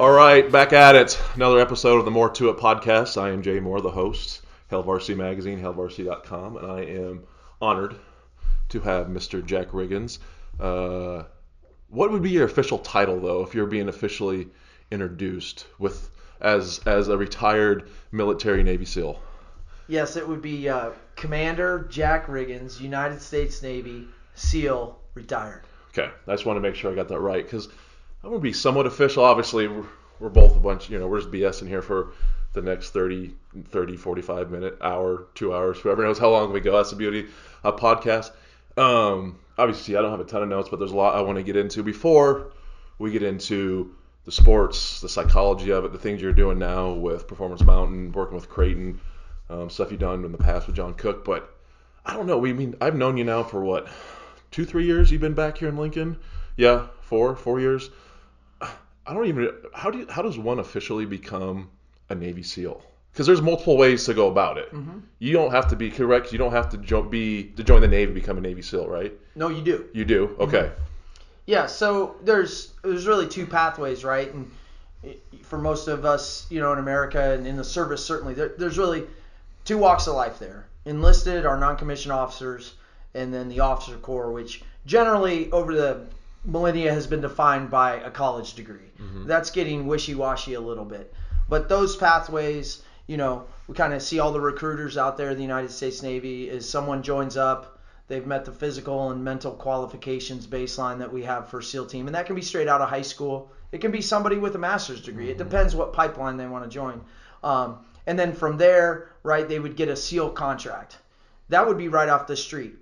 All right, back at it. Another episode of the More To It podcast. I am Jay Moore, the host, Hail Varsity Magazine, hailvarsity.com, and I am honored to have Mr. Jack Riggins. What would be your official title, though, if you're being officially introduced as a retired military Navy SEAL? Yes, it would be Commander Jack Riggins, United States Navy, SEAL, retired. Okay, I just want to make sure I got that right, because I'm going to be somewhat official. Obviously, we're both a bunch, we're just BSing here for the next 30, 45 minute, hour, 2 hours, whoever knows how long we go. That's the beauty of podcast. Obviously, I don't have a ton of notes, but there's a lot I want to get into before we get into the sports, the psychology of it, the things you're doing now with Performance Mountain, working with Creighton, stuff you've done in the past with John Cook. But I don't know. I've known you now for what, 2-3 years? You've been back here in Lincoln? Yeah, 4 years. I don't even. How does one officially become a Navy SEAL? Because there's multiple ways to go about it. Mm-hmm. You don't have to be correct. You don't have to join the Navy to become a Navy SEAL, right? No, you do. You do. Okay. Mm-hmm. Yeah. So there's really two pathways, right? And for most of us, in America and in the service, certainly there's really two walks of life there: enlisted, our non-commissioned officers, and then the officer corps, which generally over the millennia has been defined by a college degree. Mm-hmm. That's getting wishy-washy a little bit. But those pathways, we kind of see all the recruiters out there in the United States Navy is someone joins up, they've met the physical and mental qualifications baseline that we have for SEAL team. And that can be straight out of high school. It can be somebody with a master's degree. Mm-hmm. It depends what pipeline they want to join. And then from there, right, they would get a SEAL contract. That would be right off the street.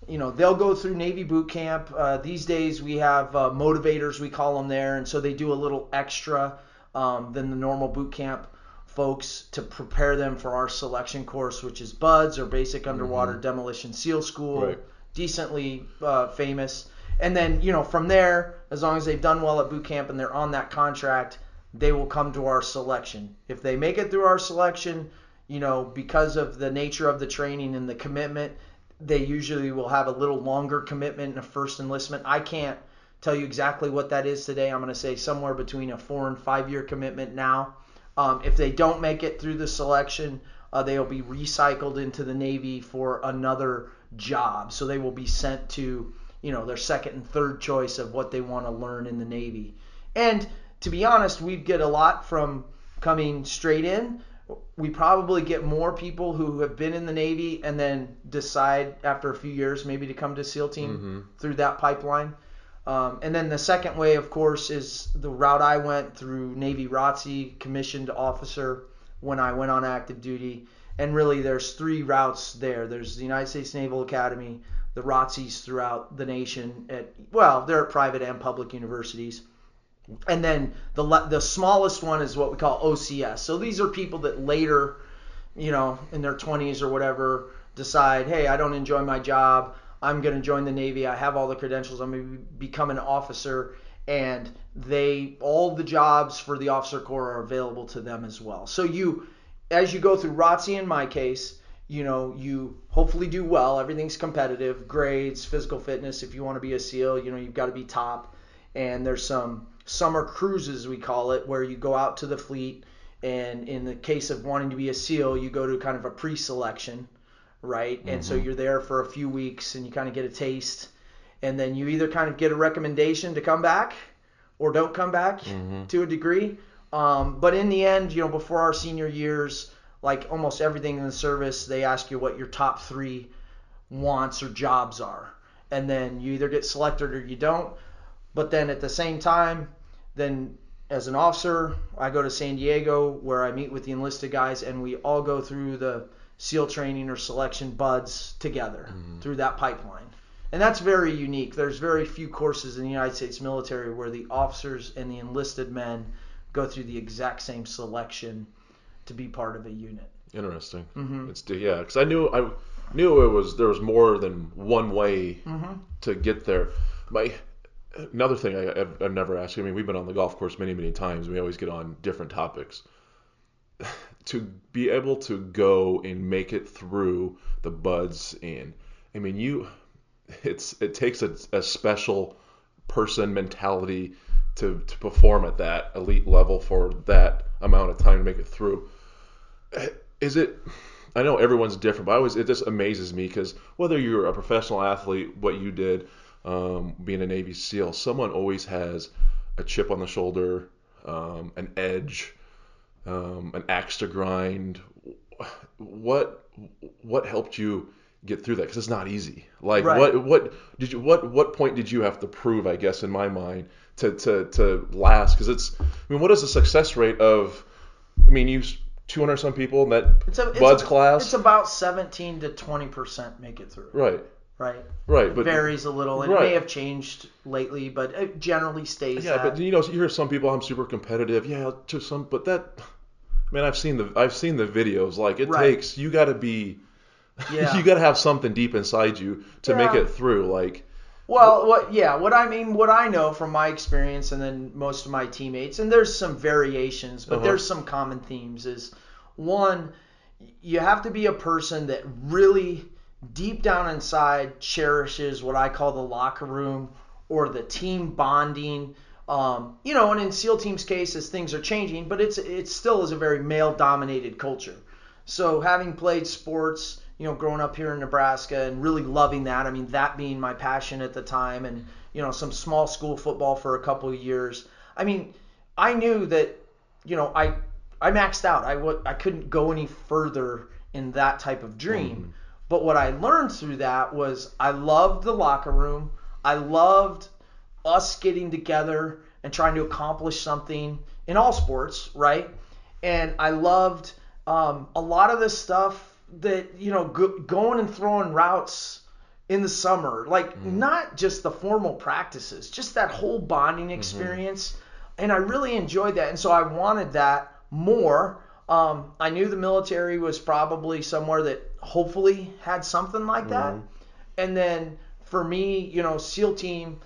They'll go through Navy boot camp. These days we have motivators, we call them there, and so they do a little extra than the normal boot camp folks to prepare them for our selection course, which is BUDS, or Basic Underwater Demolition SEAL School, right. Decently famous. And then, from there, as long as they've done well at boot camp and they're on that contract, they will come to our selection. If they make it through our selection, because of the nature of the training and the commitment, they usually will have a little longer commitment in a first enlistment. I can't tell you exactly what that is today. I'm going to say somewhere between a 4 and 5 year commitment now. If they don't make it through the selection, they'll be recycled into the Navy for another job. So they will be sent to, their second and third choice of what they want to learn in the Navy. And to be honest, we get a lot from coming straight in. We probably get more people who have been in the Navy and then decide after a few years maybe to come to SEAL team through that pipeline. And then the second way, of course, is the route I went through Navy ROTC, commissioned officer, when I went on active duty. And really there's 3 routes there. There's the United States Naval Academy, the ROTCs throughout the nation. They're at private and public universities. And then the smallest one is what we call OCS. So these are people that later, in their 20s or whatever, decide, hey, I don't enjoy my job. I'm going to join the Navy. I have all the credentials. I'm going to become an officer. And all the jobs for the officer corps are available to them as well. So as you go through ROTC in my case, you hopefully do well. Everything's competitive, grades, physical fitness. If you want to be a SEAL, you've got to be top. And there's some summer cruises, we call it, where you go out to the fleet, and in the case of wanting to be a SEAL, you go to kind of a pre-selection, right? And so you're there for a few weeks and you kind of get a taste, and then you either kind of get a recommendation to come back or don't come back to a degree. But in the end, before our senior years, like almost everything in the service, they ask you what your top 3 wants or jobs are, and then you either get selected or you don't. But then at the same time, then as an officer, I go to San Diego where I meet with the enlisted guys, and we all go through the SEAL training or selection BUDS together through that pipeline. And that's very unique. There's very few courses in the United States military where the officers and the enlisted men go through the exact same selection to be part of a unit. Interesting. Because I knew there was more than one way to get there. Another thing I've never asked you, we've been on the golf course many, many times. We always get on different topics. To be able to go and make it through the BUDS, and it takes a special person mentality to perform at that elite level for that amount of time to make it through. Is it? I know everyone's different, but it just amazes me because whether you're a professional athlete, what you did, being a Navy SEAL, someone always has a chip on the shoulder, an edge, an axe to grind. What helped you get through that? Because it's not easy. Like Right. what point did you have to prove? I guess in my mind to last, because what is the success rate of? You 200 some people in that Bud's class. It's about 17 to 20% make it through. Right. Right. Right. It But varies a little, and right. It may have changed lately, but it generally stays. Yeah, that. but you hear some people, I'm super competitive. Yeah, to some, but that. I've seen the videos. Like it Right. takes, you got to be. Yeah. You got to have something deep inside you to make it through. Like. Well, what I know from my experience, and then most of my teammates, and there's some variations, but there's some common themes. Is one, you have to be a person that really deep down inside cherishes what I call the locker room or the team bonding. And in SEAL teams' cases, things are changing, but it still is a very male-dominated culture. So having played sports, growing up here in Nebraska and really loving that, that being my passion at the time, and, some small school football for a couple of years. I knew that, I maxed out. I couldn't go any further in that type of dream. Mm-hmm. But what I learned through that was I loved the locker room. I loved us getting together and trying to accomplish something in all sports, right? And I loved a lot of the stuff that, going and throwing routes in the summer, like not just the formal practices, just that whole bonding experience. And I really enjoyed that. And so I wanted that more. I knew the military was probably somewhere that hopefully had something like that. And then for me, SEAL team,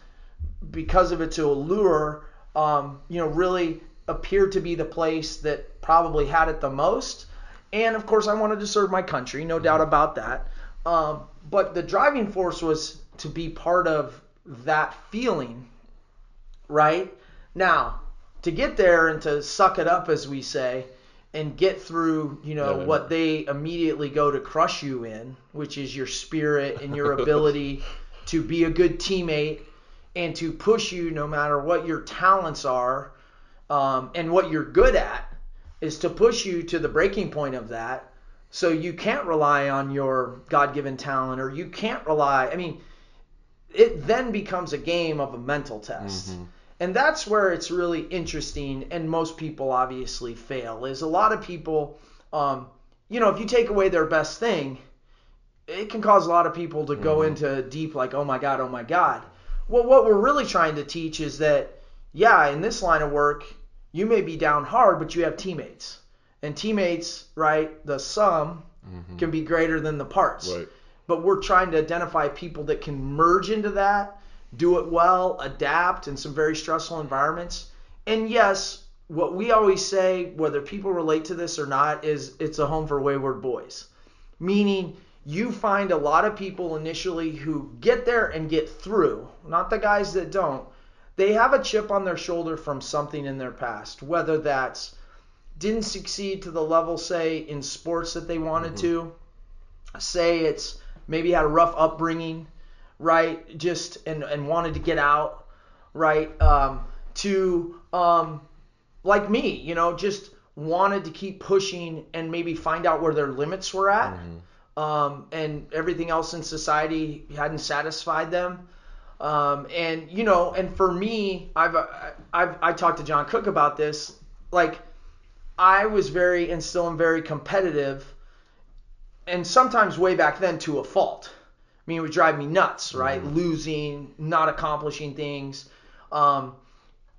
because of its allure, really appeared to be the place that probably had it the most. And of course, I wanted to serve my country, no doubt about that. But the driving force was to be part of that feeling, right? Now, to get there and to suck it up, as we say, and get through, what they immediately go to crush you in, which is your spirit and your ability to be a good teammate and to push you no matter what your talents are, and what you're good at, is to push you to the breaking point of that. So you can't rely on your God-given talent, or you can't rely. It then becomes a game of a mental test. And that's where it's really interesting, and most people obviously fail, is a lot of people, if you take away their best thing, it can cause a lot of people to go into deep, like, oh my God. Well, what we're really trying to teach is that, in this line of work, you may be down hard, but you have teammates. And teammates, right, the sum can be greater than the parts. Right. But we're trying to identify people that can merge into that, do it well, adapt in some very stressful environments. And yes, what we always say, whether people relate to this or not, is it's a home for wayward boys. Meaning you find a lot of people initially who get there and get through, not the guys that don't. They have a chip on their shoulder from something in their past, whether that's didn't succeed to the level, say, in sports that they wanted to. Say it's maybe had a rough upbringing, right? Just and wanted to get out, right? Like me, just wanted to keep pushing and maybe find out where their limits were at. And everything else in society hadn't satisfied them. And for me, I talked to John Cook about this. Like, I was still am very competitive, and sometimes way back then to a fault. It would drive me nuts, right? Losing, not accomplishing things. And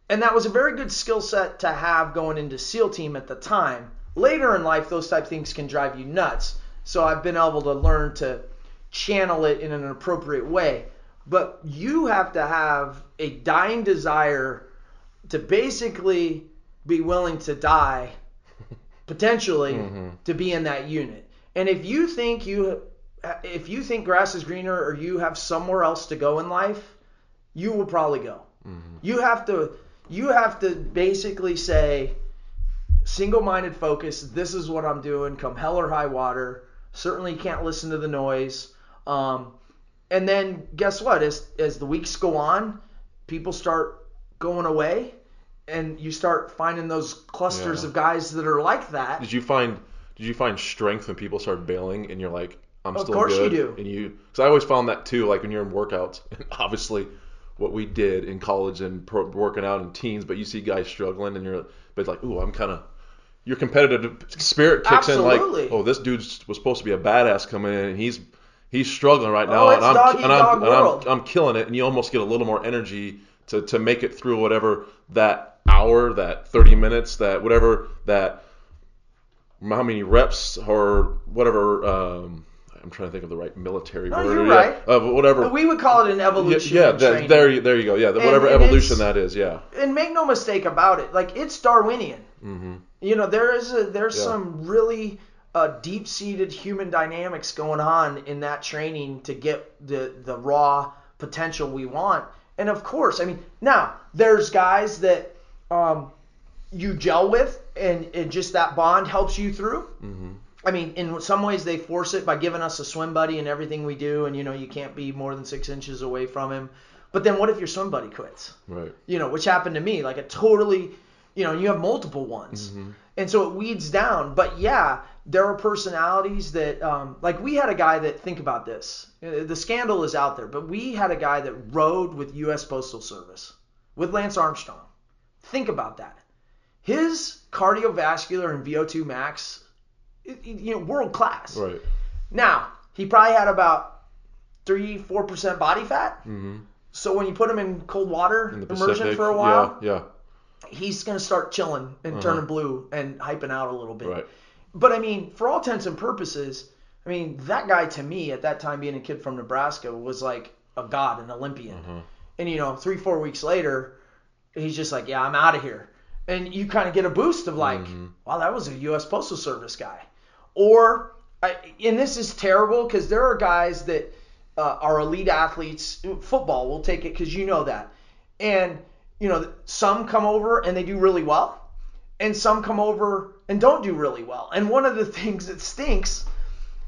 that was a very good skill set to have going into SEAL team at the time. Later in life, those type of things can drive you nuts. So I've been able to learn to channel it in an appropriate way. But you have to have a dying desire to basically be willing to die, potentially, to be in that unit. And if you think grass is greener, or you have somewhere else to go in life, you will probably go. You have to You have to basically say, single-minded focus, this is what I'm doing, come hell or high water. Certainly you can't listen to the noise. And then guess what? As the weeks go on, people start going away, and you start finding those clusters of guys that are like that. Did you find strength when people started bailing, and you're like, I'm still good? Of course you do. And because I always found that too, like when you're in workouts, and obviously what we did in college and working out in teens, but you see guys struggling, and but like, ooh, your competitive spirit kicks Absolutely. in, like, oh, this dude was supposed to be a badass coming in, and he's struggling right now, it's I'm killing it, and you almost get a little more energy to make it through whatever that hour, that 30 minutes, that whatever that how many reps or whatever. I'm trying to think of the right military word. You're right. Whatever. But we would call it an evolution. There you go. Yeah, whatever evolution that is. Yeah. And make no mistake about it, like it's Darwinian. Mm-hmm. There's some really deep-seated human dynamics going on in that training to get the raw potential we want. And of course, I mean, now there's guys that you gel with, and just that bond helps you through. Mm-hmm. I mean, in some ways they force it by giving us a swim buddy in everything we do, and you can't be more than 6 inches away from him. But then what if your swim buddy quits? Right. Which happened to me, like a totally, you have multiple ones. Mm-hmm. And so it weeds down. But yeah, there are personalities that, like we had a guy that, think about this. The scandal is out there, but we had a guy that rode with U.S. Postal Service, with Lance Armstrong. Think about that. His cardiovascular and VO2 max, world class. Right. Now, he probably had about 3-4% body fat. Mm-hmm. So when you put him in cold water in the immersion Pacific, for a while, he's going to start chilling and turning blue and hyping out a little bit. Right. But I mean, for all intents and purposes, I mean, that guy to me at that time, being a kid from Nebraska, was like a god, an Olympian. Mm-hmm. And 3-4 weeks later, he's just like, yeah, I'm out of here. And you kind of get a boost of like, wow, that was a U.S. Postal Service guy. Or, and this is terrible because there are guys that are elite athletes. Football, we'll take it because you know that. And, some come over and they do really well. And some come over and don't do really well. And one of the things that stinks,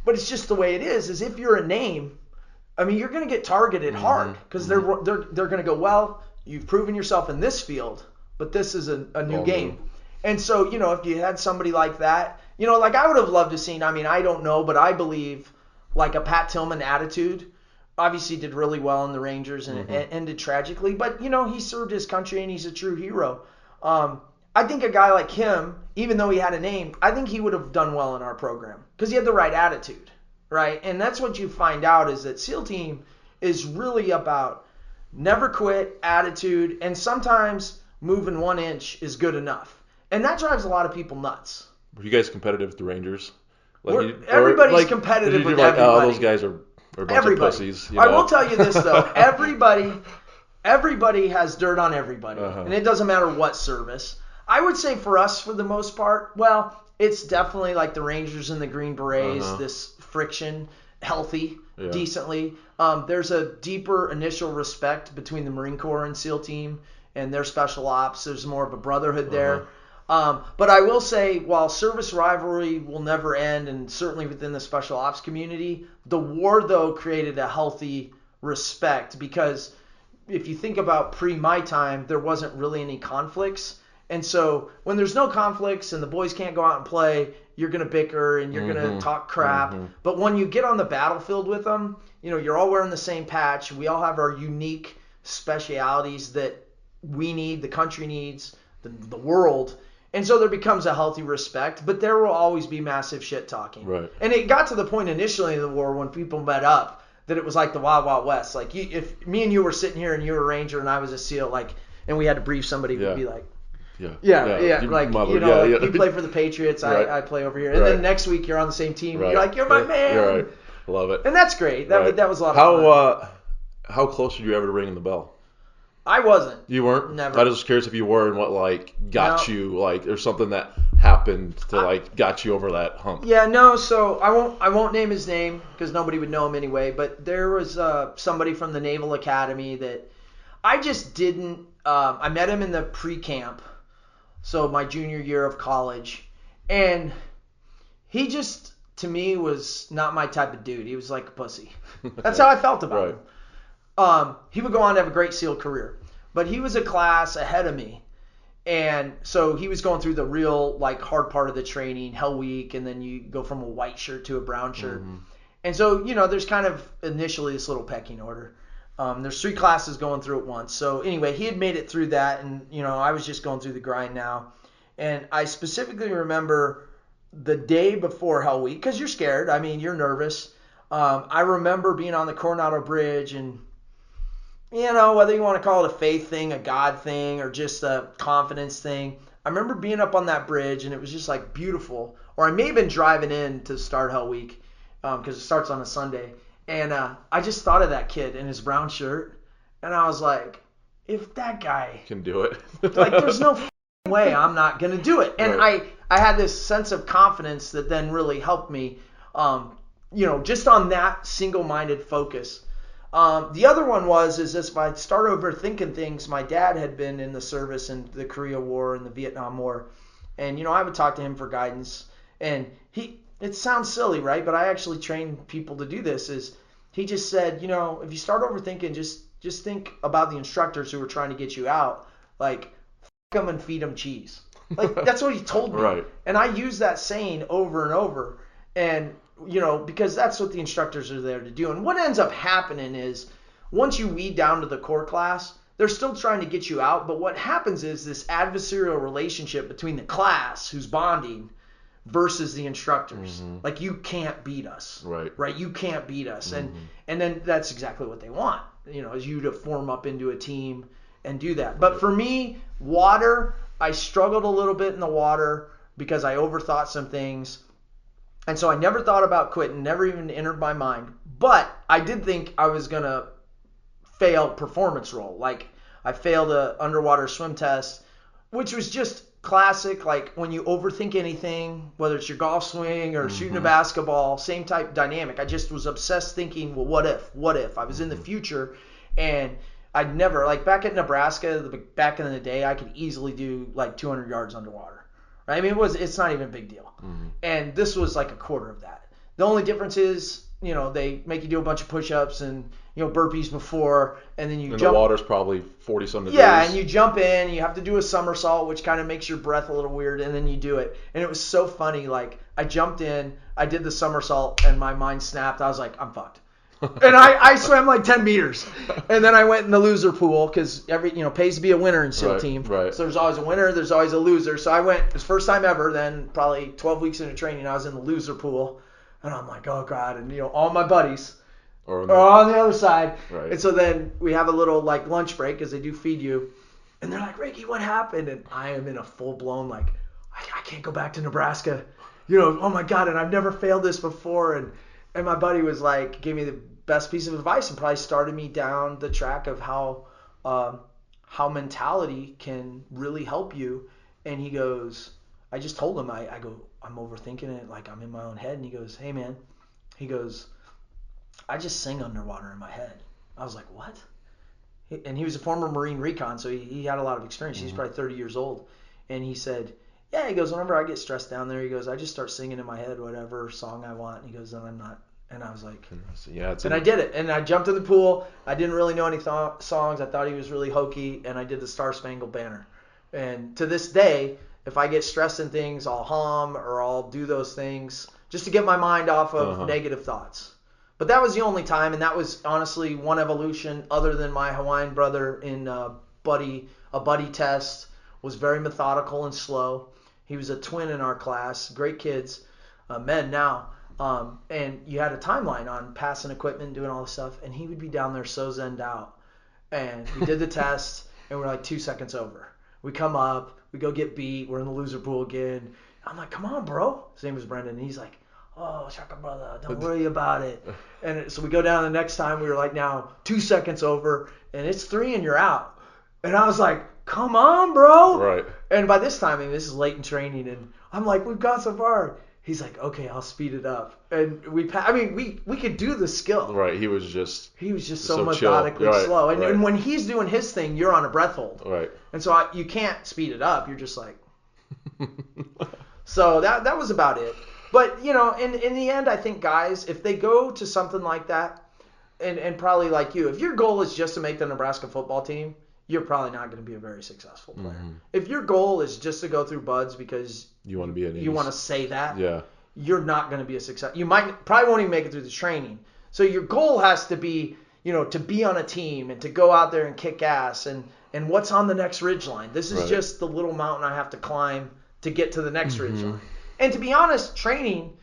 but it's just the way it is if you're a name, I mean, you're going to get targeted hard because they're going to go, well, you've proven yourself in this field, but this is a new game. And so, if you had somebody like that, like I would have loved to seen, I mean, I don't know, but I believe like a Pat Tillman attitude. Obviously did really well in the Rangers and it ended tragically, but he served his country and he's a true hero. I think a guy like him, even though he had a name, I think he would have done well in our program because he had the right attitude, right? And that's what you find out is that SEAL team is really about never quit, attitude, and sometimes moving 1 inch is good enough. And that drives a lot of people nuts. Were you guys competitive with the Rangers? Everybody's competitive with everybody. Oh, those guys are a bunch of pussies. I will tell you this, though. Everybody has dirt on everybody. And it doesn't matter what service. I would say for us, for the most part, well, it's definitely like the Rangers and the Green Berets, this friction, healthy, decently. There's a deeper initial respect between the Marine Corps and SEAL team and their special ops. There's more of a brotherhood there. But I will say, while service rivalry will never end, and certainly within the special ops community, the war, though, created a healthy respect because if you think about my time, there wasn't really any conflicts. And so when there's no conflicts and the boys can't go out and play, you're going to bicker and you're going to talk crap. But when you get on the battlefield with them, you're all wearing the same patch. We all have our unique specialities that we need, the country needs, the world. And so there becomes a healthy respect, but there will always be massive shit talking. Right. And it got to the point initially in the war when people met up that it was like the Wild Wild West. Like if me and you were sitting here and you were a Ranger and I was a SEAL, and we had to brief somebody, we'd be like, like, you play for the Patriots, I play over here. And then next week you're on the same team, and you're like, you're my man. You're right. Love it. And that's great. That was a lot of fun. How close were you ever to ringing the bell? I wasn't. You weren't? Never. I was just curious if you were and what got you, there's something that happened to got you over that hump. Yeah, no, so I won't name his name because nobody would know him anyway, but there was somebody from the Naval Academy that I just didn't. I met him in the pre-camp, so my junior year of college, and he just, to me, was not my type of dude. He was like a pussy. That's how I felt about him. He would go on to have a great SEAL career, but he was a class ahead of me. And so he was going through the real, like, hard part of the training, Hell Week, and then you go from a white shirt to a brown shirt. Mm-hmm. And so, there's kind of initially this little pecking order. There's 3 classes going through at once. So anyway, he had made it through that, and, I was just going through the grind now. And I specifically remember the day before Hell Week, because you're scared. I mean, you're nervous. I remember being on the Coronado Bridge and, whether you want to call it a faith thing, a God thing, or just a confidence thing. I remember being up on that bridge, and it was just, like, beautiful. Or I may have been driving in to start Hell Week, because it starts on a Sunday. And I just thought of that kid in his brown shirt, and I was like, if that guy can do it, like, there's no way I'm not going to do it. And right. I had this sense of confidence that then really helped me, just on that single-minded focus. The other one is this: if I start overthinking things, my dad had been in the service in the Korea War and the Vietnam War. And, I would talk to him for guidance. And it sounds silly, right? But I actually train people to do this. He just said, if you start overthinking, just think about the instructors who were trying to get you out. Like, f*** them and feed them cheese. Like, that's what he told me. Right. And I use that saying over and over. And, because that's what the instructors are there to do. And what ends up happening is once you weed down to the core class, they're still trying to get you out. But what happens is this adversarial relationship between the class who's bonding versus the instructors. Mm-hmm. Like, you can't beat us. Right? You can't beat us. Mm-hmm. And then that's exactly what they want, is you to form up into a team and do that. But for me, water, I struggled a little bit in the water because I overthought some things. And so I never thought about quitting, never even entered my mind. But I did think I was going to fail performance role. Like, I failed a underwater swim test, which was just classic, like when you overthink anything, whether it's your golf swing or shooting a basketball, same type dynamic. I just was obsessed thinking, well, what if I was in the future, and I'd never, like back at Nebraska, back in the day, I could easily do like 200 yards underwater. Right? I mean, it's not even a big deal. Mm-hmm. And this was like a quarter of that. The only difference is, they make you do a bunch of push-ups and, burpees before, and then you jump. And the water's probably 40-some degrees. Yeah, and you jump in, you have to do a somersault, which kind of makes your breath a little weird, and then you do it. And it was so funny. Like, I jumped in, I did the somersault, and my mind snapped. I was like, I'm fucked. And I swam like 10 meters. And then I went in the loser pool because pays to be a winner in SEAL team. Right. So there's always a winner, there's always a loser. So I went, it was the first time ever, then probably 12 weeks into training, I was in the loser pool. And I'm like, oh, God. And, all my buddies are on the other side. Right. And so then we have a little, like, lunch break because they do feed you. And they're like, Ricky, what happened? And I am in a full-blown, like, I can't go back to Nebraska. Oh, my God. And I've never failed this before. And my buddy was like, gave me the best piece of advice and probably started me down the track of how mentality can really help you. And he goes, I just told him, I go, I'm overthinking it, like I'm in my own head. And he goes, hey, man, I just sing underwater in my head. I was like, what? And he was a former Marine recon, so he had a lot of experience. He's probably 30 years old. And he said, yeah, he goes, whenever I get stressed down there, he goes, I just start singing in my head whatever song I want. And he goes, then I'm not. And I was like, yeah, I did it. And I jumped in the pool. I didn't really know any songs. I thought he was really hokey. And I did the Star Spangled Banner. And to this day, if I get stressed in things, I'll hum or I'll do those things just to get my mind off of negative thoughts. But that was the only time. And that was honestly one evolution other than my Hawaiian brother in a buddy test. Was very methodical and slow. He was a twin in our class. Great kids. Men now. And you had a timeline on passing equipment, doing all this stuff, and he would be down there so zenned out. And we did the test, and we're like 2 seconds over. We come up, we go get beat, we're in the loser pool again. I'm like, come on, bro. His name was Brendan, and he's like, oh, Shaka brother, don't worry about it. And so we go down the next time, we were like now 2 seconds over, and it's 3 and you're out. And I was like, come on, bro. Right. And by this time, this is late in training, and I'm like, we've gone so far. He's like, okay, I'll speed it up. And we could do the skill. Right. He was just so methodically slow. And, right. and when he's doing his thing, you're on a breath hold. Right. And so you can't speed it up. You're just like. So that was about it. But, in the end, I think guys, if they go to something like that, and probably like you, if your goal is just to make the Nebraska football team, you're probably not going to be a very successful player. Mm-hmm. If your goal is just to go through buds because you want to be you want to say that, you're not going to be a success. You probably won't even make it through the training. So your goal has to be, to be on a team and to go out there and kick ass and what's on the next ridgeline. This is just the little mountain I have to climb to get to the next ridgeline. And to be honest, training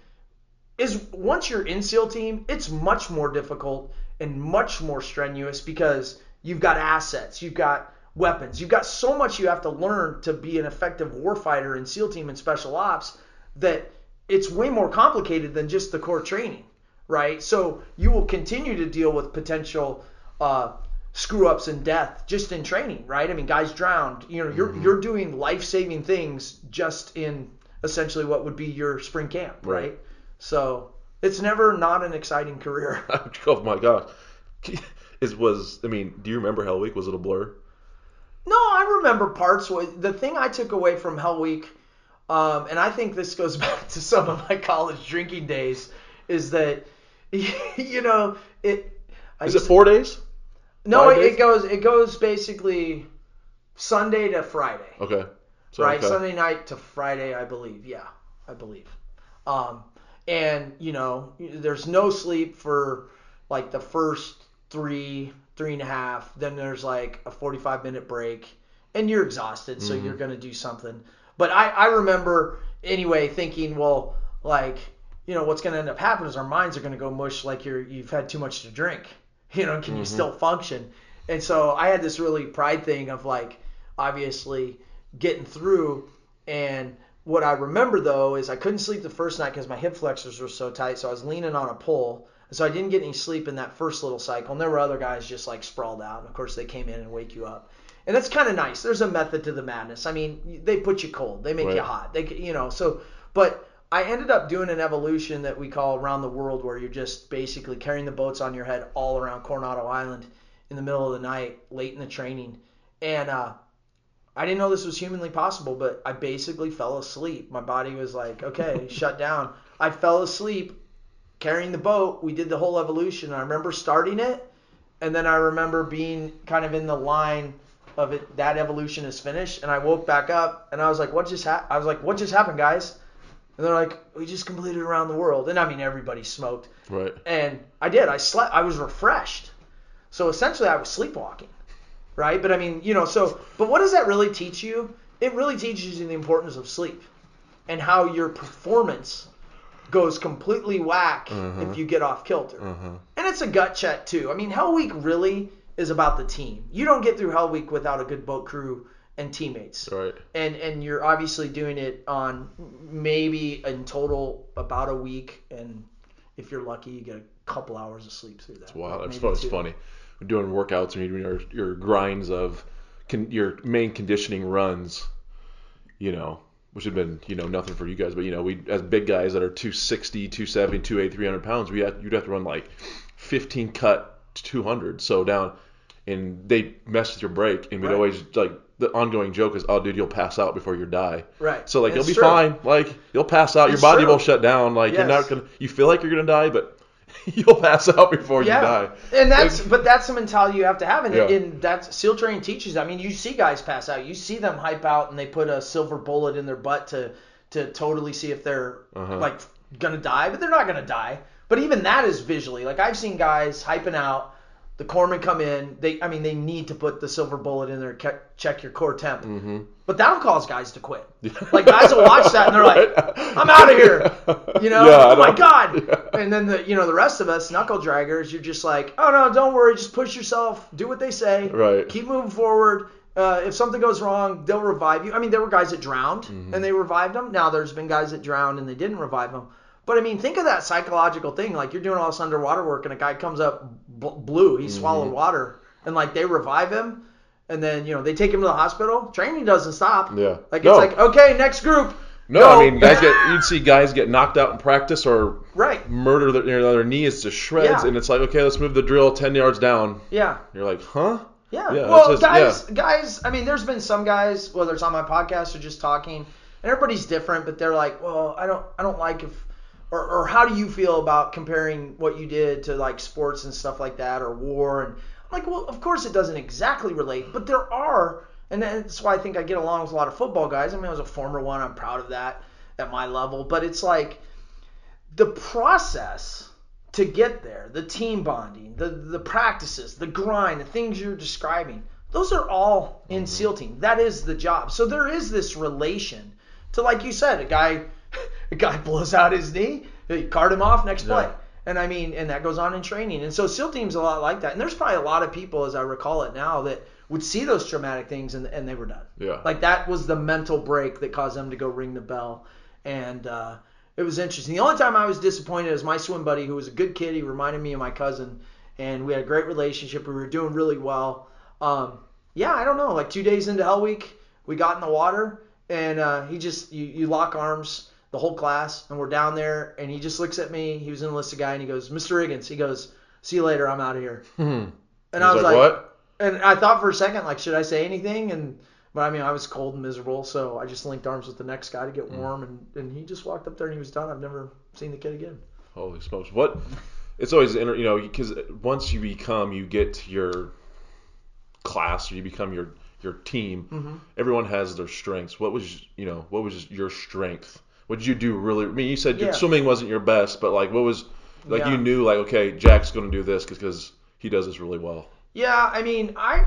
is, once you're in SEAL team, it's much more difficult and much more strenuous because you've got assets, you've got weapons, you've got so much you have to learn to be an effective warfighter in SEAL team and special ops that it's way more complicated than just the core training, right? So you will continue to deal with potential screw-ups and death just in training, right? I mean, guys drowned. You're doing life-saving things just in essentially what would be your spring camp, right? So it's never not an exciting career. Oh my gosh. Do you remember Hell Week? Was it a blur? No, I remember parts. The thing I took away from Hell Week, and I think this goes back to some of my college drinking days, is that, Is it 4 days? No, it goes basically Sunday to Friday. Okay. Sunday night to Friday, I believe. Yeah, I believe. And, there's no sleep for like the first three and a half. Then there's like a 45-minute break. And you're exhausted, so you're going to do something. But I remember anyway thinking, well, like, what's going to end up happening is our minds are going to go mush like you've had too much to drink. Can you still function? And so I had this really pride thing of like, obviously getting through. And what I remember though is I couldn't sleep the first night because my hip flexors were so tight. So I was leaning on a pole. And so I didn't get any sleep in that first little cycle. And there were other guys just like sprawled out. And of course they came in and wake you up. And that's kind of nice. There's a method to the madness. I mean, they put you cold. They make you hot. But I ended up doing an evolution that we call Around the World, where you're just basically carrying the boats on your head all around Coronado Island in the middle of the night, late in the training. And I didn't know this was humanly possible, but I basically fell asleep. My body was like, okay, shut down. I fell asleep carrying the boat. We did the whole evolution. I remember starting it, and then I remember being kind of in the line of it. That evolution is finished, and I woke back up, and I was like, what just happened, guys? And they're like, we just completed Around the World. And I mean, everybody smoked. Right. And I did. I slept. I was refreshed. So essentially, I was sleepwalking. Right. But I mean, but what does that really teach you? It really teaches you the importance of sleep and how your performance goes completely whack if you get off kilter. And it's a gut check, too. I mean, Hell Week really is about the team. You don't get through Hell Week without a good boat crew and teammates. Right. And you're obviously doing it on maybe in total about a week, and if you're lucky you get a couple hours of sleep through that. Wow, it's funny. We're doing workouts and you're doing your grinds of your main conditioning runs, which have been, nothing for you guys, but we as big guys that are 260, 270, 280, 300 pounds, you'd have to run like 15 cut 200 so down, and they mess with your break, and we'd always like, the ongoing joke is, oh, dude, you'll pass out before you die. Right. So, like, you'll be fine. Like, you'll pass out. Your body will shut down. Like, you're not going to – you feel like you're going to die, but you'll pass out before you die. And that's the mentality you have to have. And that's – SEAL training teaches. I mean, you see guys pass out. You see them hype out, and they put a silver bullet in their butt to totally see if they're, like, going to die. But they're not going to die. But even that is visually. Like, I've seen guys hyping out. The corpsmen come in. They need to put the silver bullet in there, check your core temp. But that'll cause guys to quit. Like, guys will watch that and they're like, "I'm out of here," oh my god. Yeah. And then the rest of us knuckle draggers, you're just like, "Oh no, don't worry, just push yourself, do what they say, keep moving forward. If something goes wrong, they'll revive you." I mean, there were guys that drowned and they revived them. Now there's been guys that drowned and they didn't revive them. But I mean, think of that psychological thing. Like, you're doing all this underwater work, and a guy comes up blue. He swallowed water, and like they revive him, and then they take him to the hospital. Training doesn't stop. Yeah. Like, it's like, okay, next group, No, I mean, you'd see guys get knocked out in practice or right. murder their knees to shreds, and it's like, okay, let's move the drill 10 yards down. Yeah. You're like, huh? Yeah. Well, guys, I mean, there's been some guys, whether it's on my podcast or just talking, and everybody's different, but they're like, well, I don't like or how do you feel about comparing what you did to like sports and stuff like that or war? And I'm like, well, of course it doesn't exactly relate, but there are, and that's why I think I get along with a lot of football guys. I mean, I was a former one. I'm proud of that at my level, but it's like the process to get there, the team bonding, the practices, the grind, the things you're describing, those are all in SEAL team. That is the job. So there is this relation to, like you said, a guy blows out his knee, you cart him off, next play. And I mean, and that goes on in training. And so SEAL team's a lot like that. And there's probably a lot of people, as I recall it now, that would see those traumatic things and they were done. Yeah. Like that was the mental break that caused them to go ring the bell. And it was interesting. The only time I was disappointed is my swim buddy, who was a good kid. He reminded me of my cousin, and we had a great relationship. We were doing really well. I don't know. Like 2 days into Hell Week, we got in the water, and he just you lock arms, the whole class, and we're down there, and he just looks at me. He was an enlisted guy, and he goes, "Mr. Riggins," he goes, "See you later. I'm out of here." And I was like, what? And I thought for a second, like, should I say anything? But I mean, I was cold and miserable, so I just linked arms with the next guy to get warm, and he just walked up there and he was done. I've never seen the kid again. Holy smokes! What? It's always because once you get to your class or you become your team, everyone has their strengths. What was your strength? What did you do really? I mean, you said your swimming wasn't your best, but like, what was you knew like, okay, Jack's going to do this because he does this really well. Yeah, I mean, I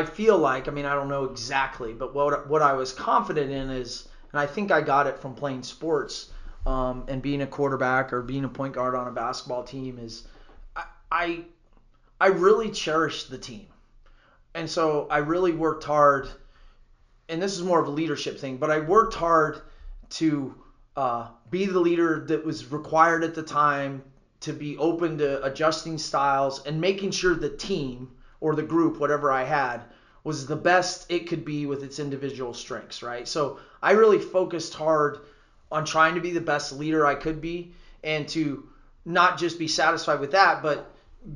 feel like, I mean, I don't know exactly, but what I was confident in is, and I think I got it from playing sports and being a quarterback or being a point guard on a basketball team, is I really cherished the team. And so I really worked hard, and this is more of a leadership thing, but I worked hard to be the leader that was required at the time, to be open to adjusting styles and making sure the team or the group, whatever I had, was the best it could be with its individual strengths, right? So I really focused hard on trying to be the best leader I could be, and to not just be satisfied with that, but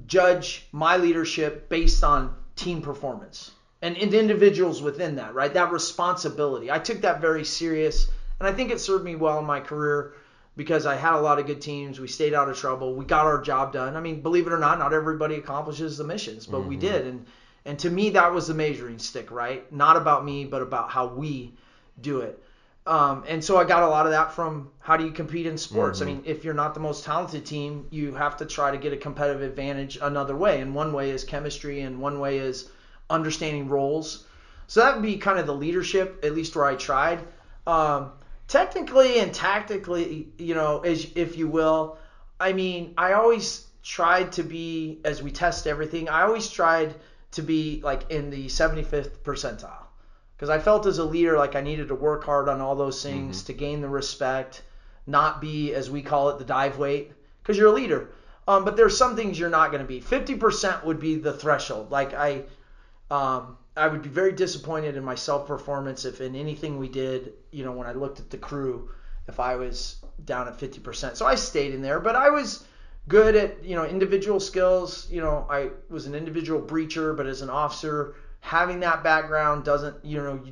judge my leadership based on team performance and individuals within that, right? That responsibility. I took that very serious, and I think it served me well in my career because I had a lot of good teams. We stayed out of trouble. We got our job done. I mean, believe it or not everybody accomplishes the missions, but we did. And to me, that was the measuring stick, right? Not about me, but about how we do it. And so I got a lot of that from how do you compete in sports. I mean, if you're not the most talented team, you have to try to get a competitive advantage another way. And one way is chemistry, and one way is understanding roles. So that would be kind of the leadership, at least where I tried. Technically and tactically, if you will, I mean, I always tried to be, as we test everything, I always tried to be like in the 75th percentile, because I felt as a leader like I needed to work hard on all those things to gain the respect, not be, as we call it, the dive weight, because you're a leader. But there's some things you're not going to be. 50% would be the threshold. Like I would be very disappointed in my self-performance if in anything we did, when I looked at the crew, if I was down at 50%. So I stayed in there, but I was good at, individual skills. I was an individual breacher, but as an officer, having that background doesn't,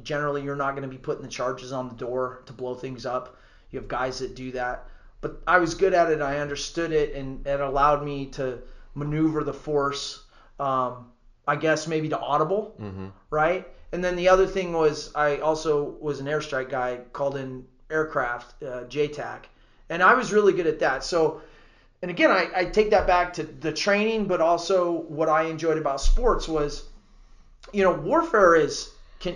generally you're not going to be putting the charges on the door to blow things up. You have guys that do that. But I was good at it. I understood it, and it allowed me to maneuver the force, I guess maybe to audible, right? And then the other thing was I also was an airstrike guy, called in aircraft, JTAC, and I was really good at that. So, and again, I take that back to the training, but also what I enjoyed about sports was, warfare is,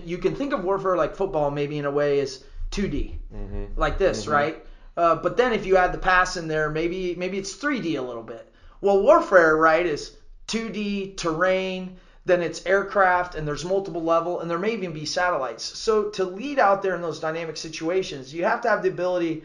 you can think of warfare like football maybe in a way is 2D, like this, right? But then if you add the pass in there, maybe it's 3D a little bit. Well, warfare, right, is 2D terrain, then it's aircraft, and there's multiple level, and there may even be satellites. So to lead out there in those dynamic situations, you have to have the ability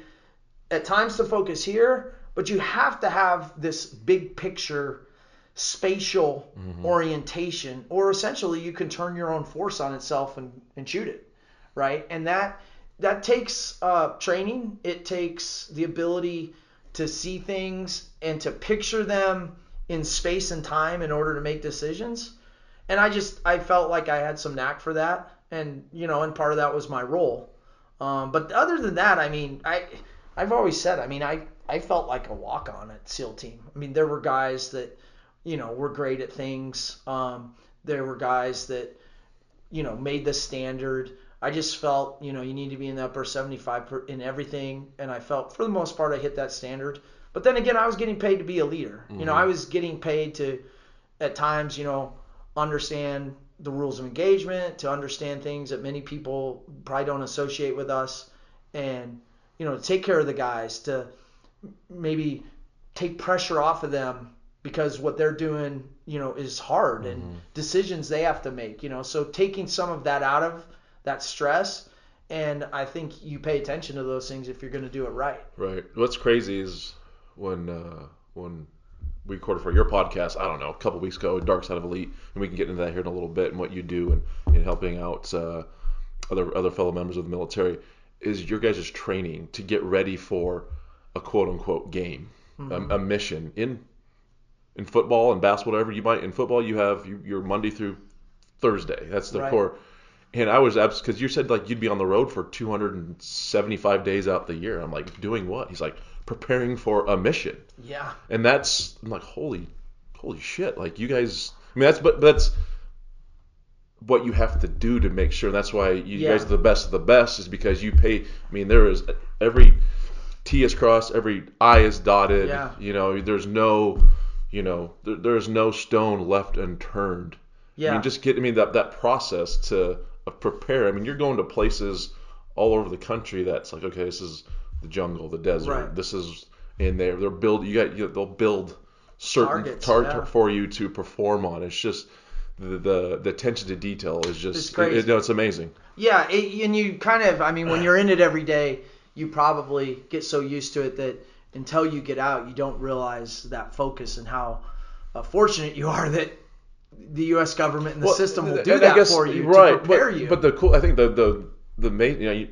at times to focus here, but you have to have this big picture spatial orientation, or essentially you can turn your own force on itself and shoot it, right? And that that takes training. It takes the ability to see things and to picture them in space and time in order to make decisions. And I felt like I had some knack for that. And, and part of that was my role. But other than that, I mean, I've always said, I mean, I felt like a walk-on at SEAL team. I mean, there were guys that, were great at things. There were guys that, made the standard. I just felt, you need to be in the upper 75 in everything. And I felt, for the most part, I hit that standard. But then again, I was getting paid to be a leader. Mm-hmm. I was getting paid to, at times, understand the rules of engagement, to understand things that many people probably don't associate with us, and to take care of the guys, to maybe take pressure off of them because what they're doing is hard, mm-hmm. and decisions they have to make, so taking some of that out of that stress. And I think you pay attention to those things if you're going to do it right. What's crazy is when we recorded for your podcast, I don't know, a couple weeks ago, Darkside of Elite, and we can get into that here in a little bit, and what you do and helping out other fellow members of the military, is your guys' training to get ready for a quote-unquote game, mm-hmm. a mission. In football and basketball, whatever you might, in football you have your Monday through Thursday. That's the core. And I was because you said like you'd be on the road for 275 days out the year. I'm like, doing what? He's like, preparing for a mission. Yeah. And that's, I'm like, holy shit. Like, you guys, I mean, that's what you have to do to make sure. That's why you guys are the best of the best, is because you pay. I mean, there is every T is crossed, every I is dotted. Yeah. There's no, there's no stone left unturned. Yeah. I mean, that process to prepare. I mean, you're going to places all over the country that's like, okay, this is the jungle, the desert. Right. This is in there. They'll build certain targets for you to perform on. It's just the attention to detail is just, it's crazy. It's amazing. Yeah, and you kind of, I mean, when you're in it every day, you probably get so used to it that until you get out, you don't realize that focus and how fortunate you are that the U.S. government and the system will do that for you, to prepare you. But the cool, I think the main, you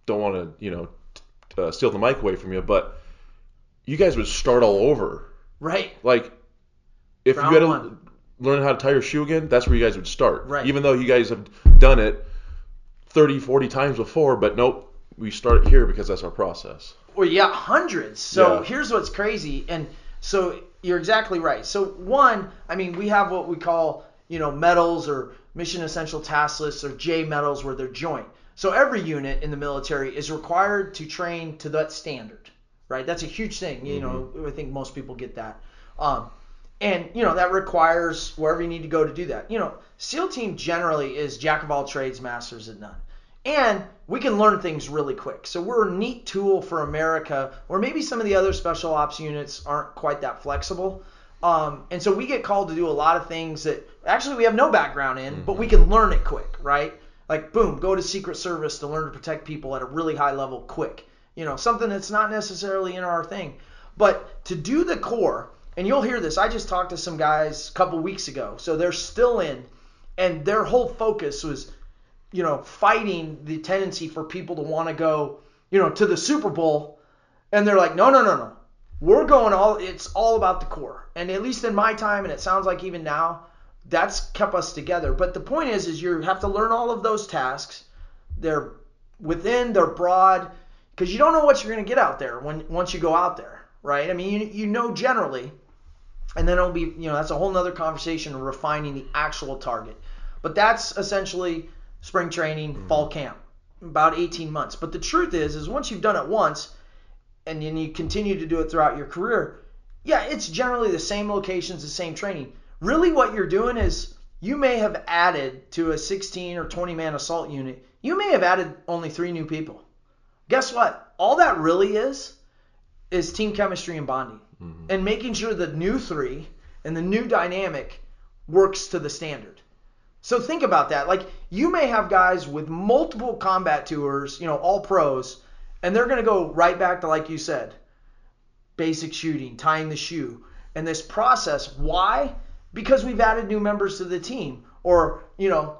don't want to steal the mic away from you, but you guys would start all over. Right. Like, if round you had to learn how to tie your shoe again, that's where you guys would start. Right. Even though you guys have done it 30, 40 times before, but nope, we start here because that's our process. Well, yeah, hundreds. So here's what's crazy. And so you're exactly right. So one, I mean, we have what we call, medals or mission essential task lists, or J medals, where they're joint. So every unit in the military is required to train to that standard, right? That's a huge thing. Mm-hmm. I think most people get that. And that requires wherever you need to go to do that. SEAL team generally is jack of all trades, masters at none. And we can learn things really quick. So we're a neat tool for America, where maybe some of the other special ops units aren't quite that flexible. And so we get called to do a lot of things that actually we have no background in, mm-hmm. but we can learn it quick, right? Like, boom, go to Secret Service to learn to protect people at a really high level quick. Something that's not necessarily in our thing. But to do the core, and you'll hear this, I just talked to some guys a couple weeks ago, so they're still in, and their whole focus was, fighting the tendency for people to want to go, to the Super Bowl, and they're like, no. We're going it's all about the core. And at least in my time, and it sounds like even now, that's kept us together. But the point is you have to learn all of those tasks. They're they're broad, because you don't know what you're going to get out there once you go out there, right? I mean, generally, and then it'll be, that's a whole nother conversation of refining the actual target. But that's essentially spring training, mm-hmm. fall camp, about 18 months. But the truth is once you've done it once, and then you continue to do it throughout your career, it's generally the same locations, the same training. Really what you're doing is you may have added to a 16 or 20-man assault unit, you may have added only 3 new people. Guess what? All that really is team chemistry and bonding, mm-hmm. and making sure the new 3 and the new dynamic works to the standard. So think about that. Like, you may have guys with multiple combat tours, all pros, and they're going to go right back to, like you said, basic shooting, tying the shoe, and this process. Why? Because we've added new members to the team. Or,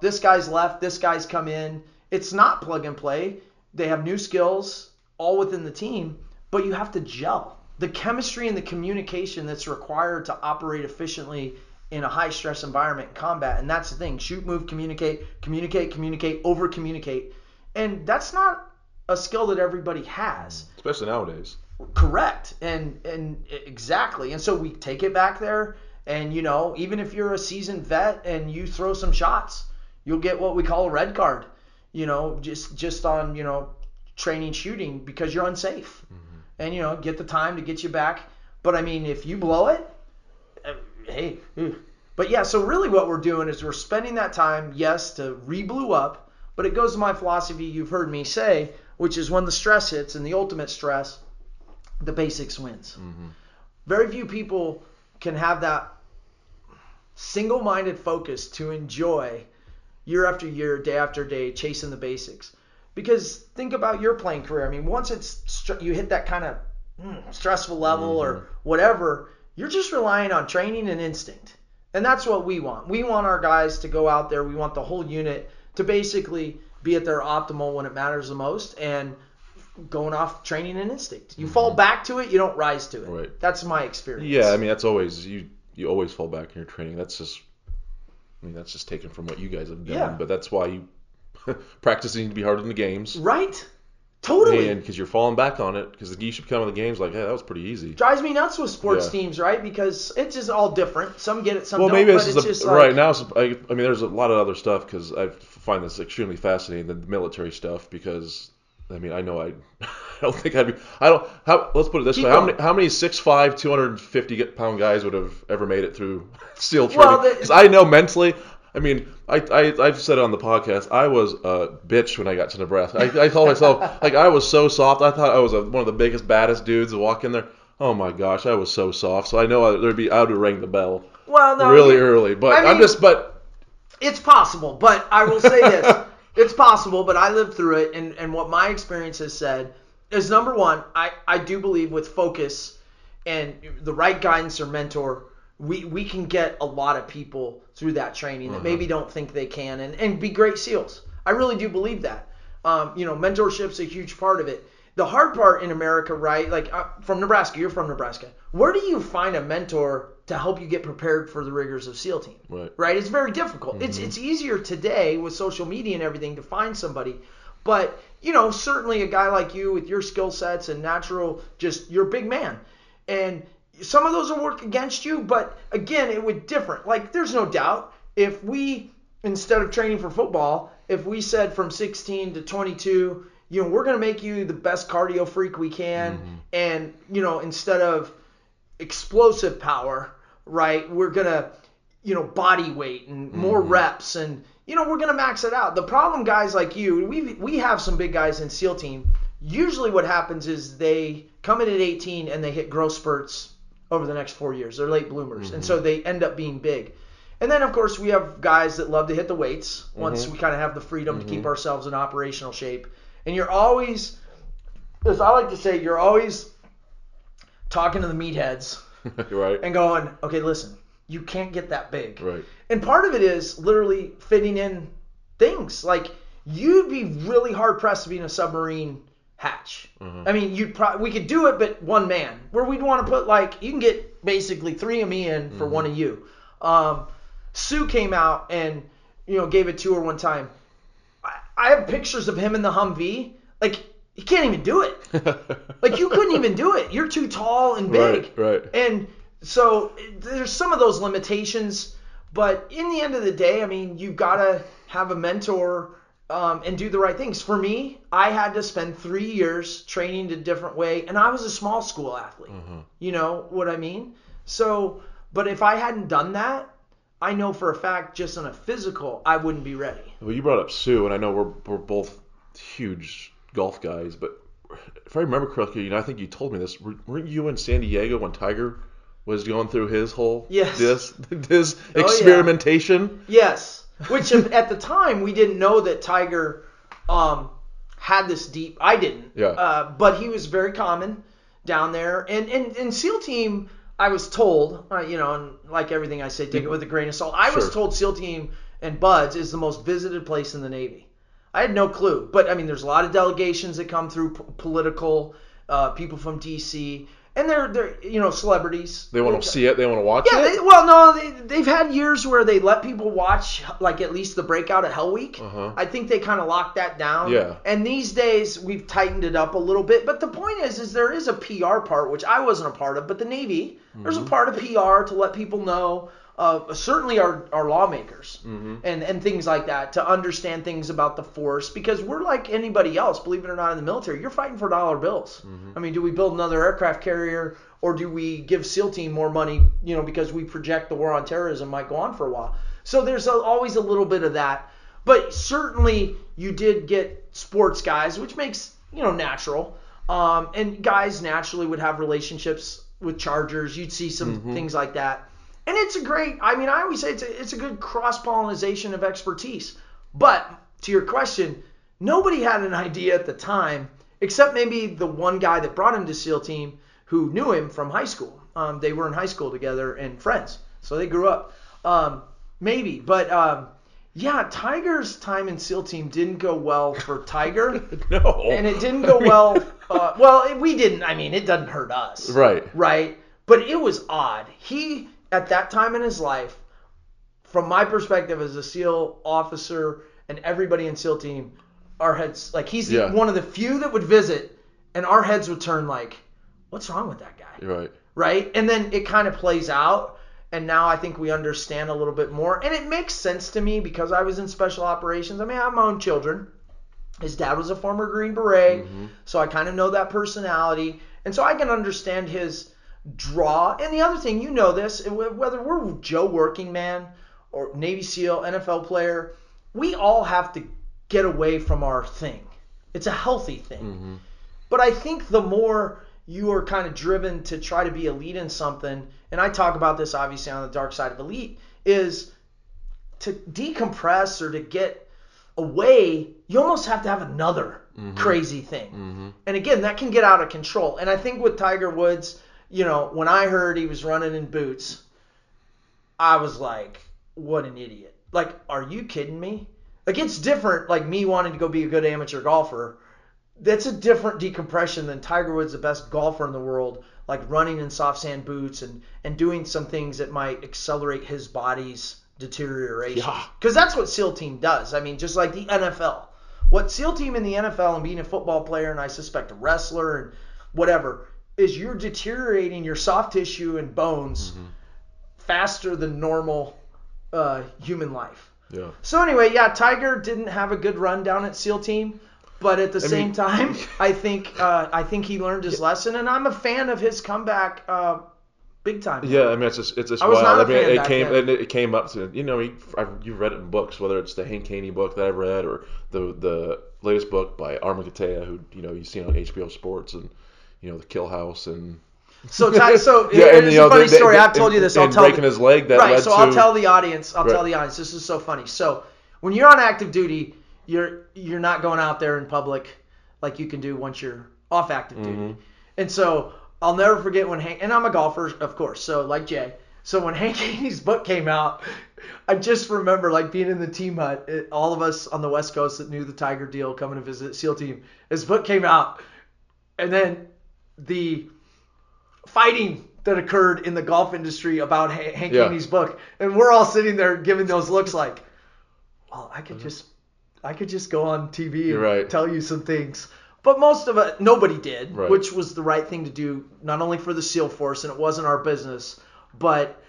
this guy's left, this guy's come in. It's not plug and play. They have new skills all within the team, but you have to gel. The chemistry and the communication that's required to operate efficiently in a high-stress environment in combat, and that's the thing. Shoot, move, communicate, over-communicate. And that's not a skill that everybody has. Especially nowadays. Correct. And exactly. And so we take it back there, and, even if you're a seasoned vet and you throw some shots, you'll get what we call a red card, just on, training shooting because you're unsafe. And, get the time to get you back. But, I mean, if you blow it, hey. But, yeah, so really what we're doing is we're spending that time, yes, to re-blue up, but it goes to my philosophy you've heard me say, which is when the stress hits, and the ultimate stress, the basics wins. Very few people can have that single-minded focus to enjoy year after year, day after day, chasing the basics. Because think about your playing career. I mean, once you hit that kind of stressful level or whatever, you're just relying on training and instinct. And that's what we want. We want our guys to go out there. We want the whole unit to basically be at their optimal when it matters the most and going off training and instinct. You fall back to it, you don't rise to it. Right. That's my experience. Yeah, I mean, that's always, you always fall back in your training. That's just taken from what you guys have done. Yeah. But that's why you practicing to be harder than the games. Right. Totally. And because you're falling back on it, because you should come in the games like, hey, that was pretty easy. Drives me nuts with sports teams, right? Because it's just all different. Some get it, some don't. Maybe but this it's is just right now. I mean, there's a lot of other stuff because I find this extremely fascinating, the military stuff. Because I mean, I know I don't think I'd be. Let's put it this way: how many 6'5", 250-pound guys would have ever made it through SEAL training? Because I know mentally. I mean, I've said it on the podcast. I was a bitch when I got to Nebraska. I told myself, I was so soft. I thought I was one of the biggest, baddest dudes to walk in there. Oh my gosh, I was so soft. So I know I would ring the bell. Well, no, really early. But it's possible. But I will say this: it's possible. But I lived through it, and what my experience has said is, number one, I do believe with focus and the right guidance or mentor, we can get a lot of people through that training that maybe don't think they can and be great SEALs. I really do believe that. Mentorship's a huge part of it. The hard part in America, right, from Nebraska, you're from Nebraska. Where do you find a mentor to help you get prepared for the rigors of SEAL team? Right? It's very difficult. It's easier today with social media and everything to find somebody. But, certainly a guy like you with your skill sets and natural, you're a big man. And some of those will work against you, but again, it would different. There's no doubt if we, instead of training for football, if we said from 16 to 22, we're going to make you the best cardio freak we can, and, instead of explosive power, right, we're going to, body weight and more reps, and, we're going to max it out. The problem, guys like you, we have some big guys in SEAL team. Usually what happens is they come in at 18 and they hit growth spurts over the next 4 years. They're late bloomers. And so they end up being big. And then, of course, we have guys that love to hit the weights once we kind of have the freedom to keep ourselves in operational shape. And you're always, as I like to say, you're always talking to the meatheads right. and going, okay, listen, you can't get that big. Right. And part of it is literally fitting in things. You'd be really hard-pressed to be in a submarine hatch. I mean, we could do it, but one man. Where we'd want to put you can get basically 3 of me in for 1 of you. Suh came out and gave a tour one time. I have pictures of him in the Humvee. He can't even do it. You couldn't even do it. You're too tall and big. Right. And so there's some of those limitations, but in the end of the day, I mean, you've got to have a mentor. And do the right things. For me, I had to spend 3 years training a different way, and I was a small school athlete. You know what I mean? So, but if I hadn't done that, I know for a fact, just on a physical, I wouldn't be ready. Well, you brought up Suh, and I know we're both huge golf guys, but if I remember correctly, I think you told me this. Weren't you in San Diego when Tiger was going through his whole this experimentation? Yes. Which at the time we didn't know that Tiger had this deep. I didn't. Yeah. But he was very common down there. And SEAL team, I was told, and like everything I say, take it with a grain of salt. I was told SEAL team and Buds is the most visited place in the Navy. I had no clue. But, I mean, there's a lot of delegations that come through, political, people from D.C., and they're celebrities. They want to see it. They want to watch it. They've had years where they let people watch, like, at least the breakout of Hell Week. I think they kind of locked that down. Yeah. And these days we've tightened it up a little bit. But the point is there is a PR part, which I wasn't a part of, but the Navy, there's a part of PR to let people know. Certainly our lawmakers and things like that, to understand things about the force, because we're like anybody else, believe it or not, in the military. You're fighting for dollar bills. I mean, do we build another aircraft carrier, or do we give SEAL team more money, because we project the war on terrorism might go on for a while? So there's always a little bit of that. But certainly you did get sports guys, which makes, natural. And guys naturally would have relationships with Chargers. You'd see some things like that. And it's I always say it's a good cross-pollination of expertise. But to your question, nobody had an idea at the time, except maybe the one guy that brought him to SEAL team who knew him from high school. They were in high school together and friends, so they grew up. Maybe. But, Tiger's time in SEAL team didn't go well for Tiger. No. And it didn't go well. We didn't. I mean, it doesn't hurt us. Right. Right? But it was odd. He, at that time in his life, from my perspective as a SEAL officer and everybody in SEAL team, our heads, like, he's one of the few that would visit, and our heads would turn like, what's wrong with that guy? Right. Right? And then it kind of plays out, and now I think we understand a little bit more. And it makes sense to me because I was in special operations. I mean, I have my own children. His dad was a former Green Beret, so I kind of know that personality. And so I can understand his draw. And the other thing, this, whether we're Joe working man or Navy SEAL, NFL player, we all have to get away from our thing. It's a healthy thing. But I think the more you are kind of driven to try to be elite in something, and I talk about this obviously on the Darkside of Elite, is to decompress or to get away, you almost have to have another crazy thing. And again, that can get out of control. And I think with Tiger Woods, when I heard he was running in boots, I was like, what an idiot. Like, are you kidding me? Like, it's different, like me wanting to go be a good amateur golfer. That's a different decompression than Tiger Woods, the best golfer in the world, like running in soft sand boots and doing some things that might accelerate his body's deterioration. Because that's what SEAL team does. I mean, just like the NFL. What SEAL team in the NFL, and being a football player, and I suspect a wrestler and whatever, is you're deteriorating your soft tissue and bones faster than normal human life. Yeah. So anyway, Tiger didn't have a good run down at SEAL team, but at the same time, I think he learned his lesson, and I'm a fan of his comeback, big time. Yeah, I mean it's just I was wild. not a fan back then. It came up to you've read it in books, whether it's the Hank Haney book that I've read or the latest book by Armin Katea, who you've seen on HBO Sports, and the Kill House and. So it's a funny story. I've told you this. I'll tell breaking his leg that led to. I'll tell the audience. Tell the audience. This is so funny. So when you're on active duty, you're not going out there in public like you can do once you're off active duty. And so I'll never forget when and I'm a golfer, of course. So like Jay. So when Hank Haney's book came out, I just remember like being in the team hut. All of us on the West Coast that knew the Tiger deal coming to visit SEAL team. His book came out, and then the fighting that occurred in the golf industry about Hank Haney's book, and we're all sitting there giving those looks like, well, I could just go on TV and tell you some things. But most of it, nobody did, which was the right thing to do, not only for the SEAL Force, and it wasn't our business, but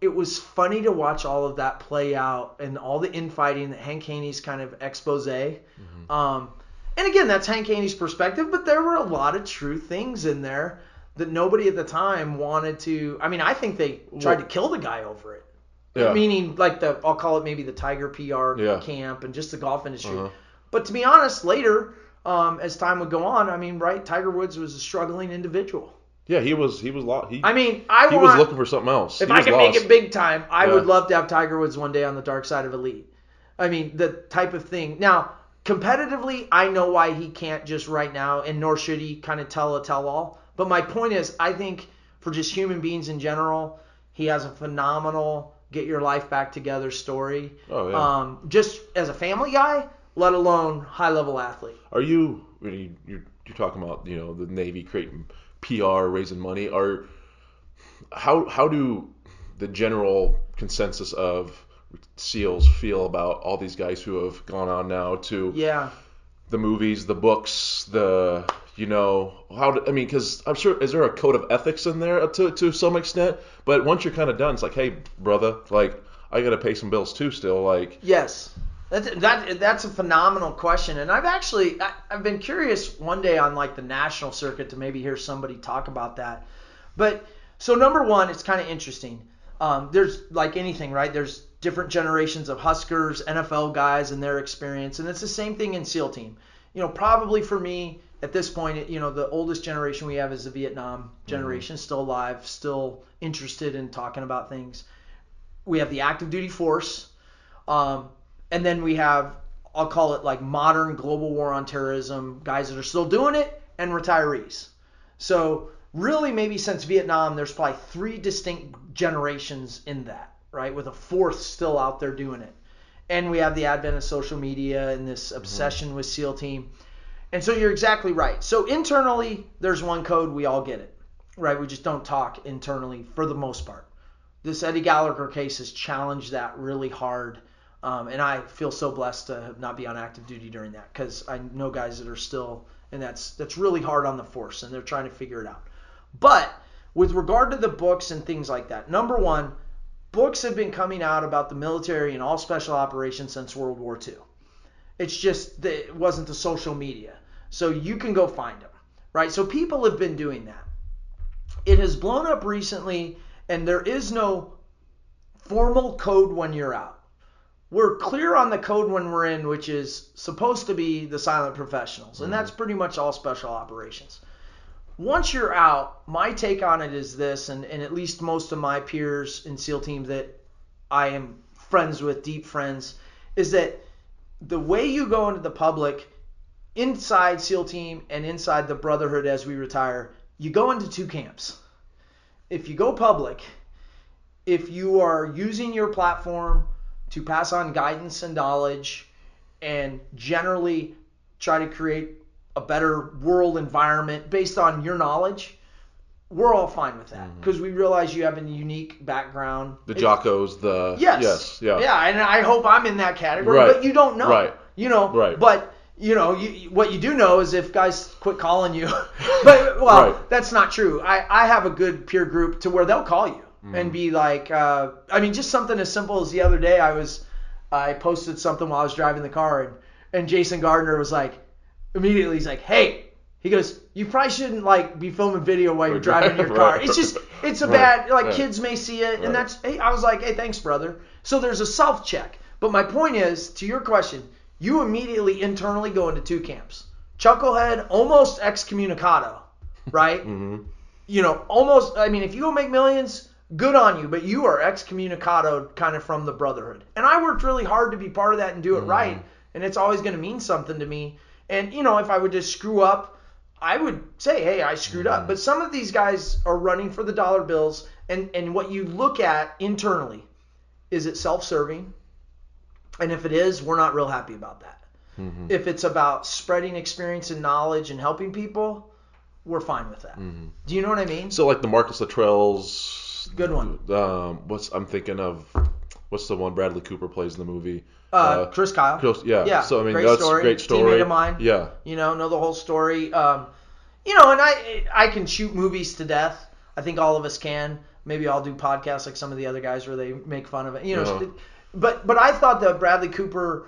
it was funny to watch all of that play out and all the infighting that Hank Haney's kind of expose. And again, that's Hank Haney's perspective, but there were a lot of true things in there that nobody at the time wanted to. I mean, I think they tried to kill the guy over it. Yeah. Meaning, like I'll call it maybe the Tiger PR camp and just the golf industry. But to be honest, later, as time would go on, I mean, Tiger Woods was a struggling individual. Yeah, he was lost. He was looking for something else. If I can make it big time, I would love to have Tiger Woods one day on the Darkside of Elite. I mean, the type of thing. Now, competitively, I know why he can't just right now, and nor should he kind of tell a tell-all. But my point is, I think for just human beings in general, he has a phenomenal get your life back together story. Oh, yeah. Just as a family guy, let alone high-level athlete. Are you, when you're talking about, the Navy creating PR, raising money, how do the general consensus of SEALs feel about all these guys who have gone on now to the movies, the books, because I'm sure, is there a code of ethics in there to some extent? But once you're kind of done, it's like, hey, brother, like, I got to pay some bills too still. Like, yes. That's a phenomenal question, and I've been curious one day on like the national circuit to maybe hear somebody talk about that. But so number one, it's kind of interesting. There's like anything, right? There's different generations of Huskers, NFL guys, and their experience, and it's the same thing in SEAL team. Probably for me at this point, the oldest generation we have is the Vietnam generation, still alive, still interested in talking about things. We have the active duty force. And then we have, I'll call it like modern global war on terrorism, guys that are still doing it, and retirees. So really maybe since Vietnam, there's probably 3 distinct generations in that, right? With a 4th still out there doing it. And we have the advent of social media and this obsession with SEAL team. And so you're exactly right. So internally, there's one code, we all get it, right? We just don't talk internally for the most part. This Eddie Gallagher case has challenged that really hard. And I feel so blessed to not be on active duty during that, because I know guys that are still, and that's really hard on the force, and they're trying to figure it out. But with regard to the books and things like that, number one, books have been coming out about the military and all special operations since World War II. It's just that it wasn't the social media. So you can go find them, right? So people have been doing that. It has blown up recently, and there is no formal code when you're out. We're clear on the code when we're in, which is supposed to be the silent professionals, and that's pretty much all special operations. Once you're out, my take on it is this, and at least most of my peers in SEAL teams that I am friends with, deep friends, is that the way you go into the public, inside SEAL team and inside the brotherhood as we retire, you go into 2 camps. If you go public, if you are using your platform to pass on guidance and knowledge and generally try to create a better world environment based on your knowledge, we're all fine with that, because we realize you have a unique background. The Jockos, yes, yeah, and I hope I'm in that category, right. But you don't know, right. Right. But what you do know is if guys quit calling you, but right. That's not true. I have a good peer group to where they'll call you and be like, just something as simple as the other day, I posted something while I was driving the car, and Jason Gardner was like, immediately he's like, hey, he goes, you probably shouldn't be filming video while you're driving your car. Right. It's a bad, kids may see it, and I was like, hey, thanks, brother. So there's a self-check. But my point is, to your question, you immediately internally go into 2 camps. Chucklehead, almost excommunicado, right? Almost, if you go make millions, good on you, but you are excommunicado kind of from the brotherhood. And I worked really hard to be part of that and do it right, and it's always going to mean something to me. And, if I would just screw up, I would say, hey, I screwed up. But some of these guys are running for the dollar bills, and what you look at internally, is it self-serving? And if it is, we're not real happy about that. If it's about spreading experience and knowledge and helping people, we're fine with that. Do you know what I mean? So like the Marcus Luttrell's, good one. I'm thinking of, what's the one Bradley Cooper plays in the movie? Chris Kyle. Yeah. So great that's story. a great story. Teammate of mine. Yeah. Know the whole story. And I can shoot movies to death. I think all of us can. Maybe I'll do podcasts like some of the other guys where they make fun of it. But I thought the Bradley Cooper,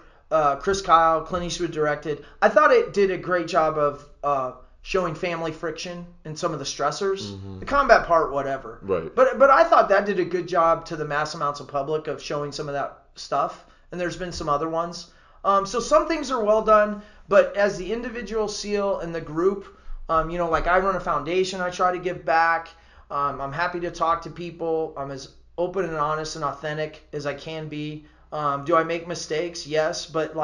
Chris Kyle, Clint Eastwood directed, I thought it did a great job of showing family friction and some of the stressors. The combat part, whatever. Right. But I thought that did a good job to the mass amounts of public of showing some of that stuff. And there's been some other ones. So some things are well done, but as the individual SEAL and the group, I run a foundation, I try to give back. I'm happy to talk to people. I'm as open and honest and authentic as I can be. Do I make mistakes? Yes, but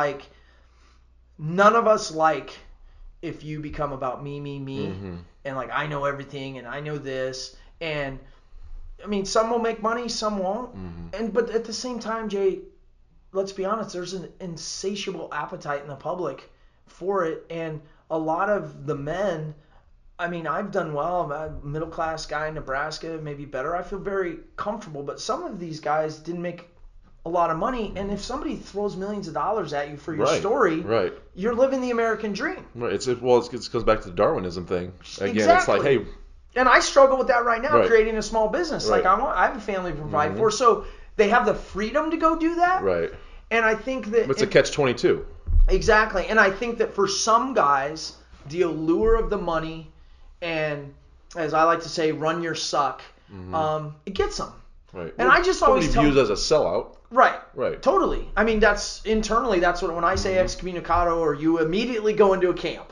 none of us if you become about me, and I know everything and I know this, and some will make money, some won't. But at the same time, Jay, let's be honest, there's an insatiable appetite in the public for it. And a lot of the men, I mean, I've done well. I'm a middle-class guy in Nebraska, maybe better. I feel very comfortable. But some of these guys didn't make a lot of money. And if somebody throws millions of dollars at you for your story, you're living the American dream. Right. It goes back to the Darwinism thing. Again, exactly. It's like, hey. And I struggle with that right now, creating a small business. Like I have a family to provide for. So they have the freedom to go do that. Right. And I think that it's a catch-22. Exactly. And I think that for some guys, the allure of the money and, as I like to say, run your suck, it gets them. Right. And I just always tell views as a sellout. Right. Totally. I mean, that's internally, that's what when I say excommunicado, or you immediately go into a camp,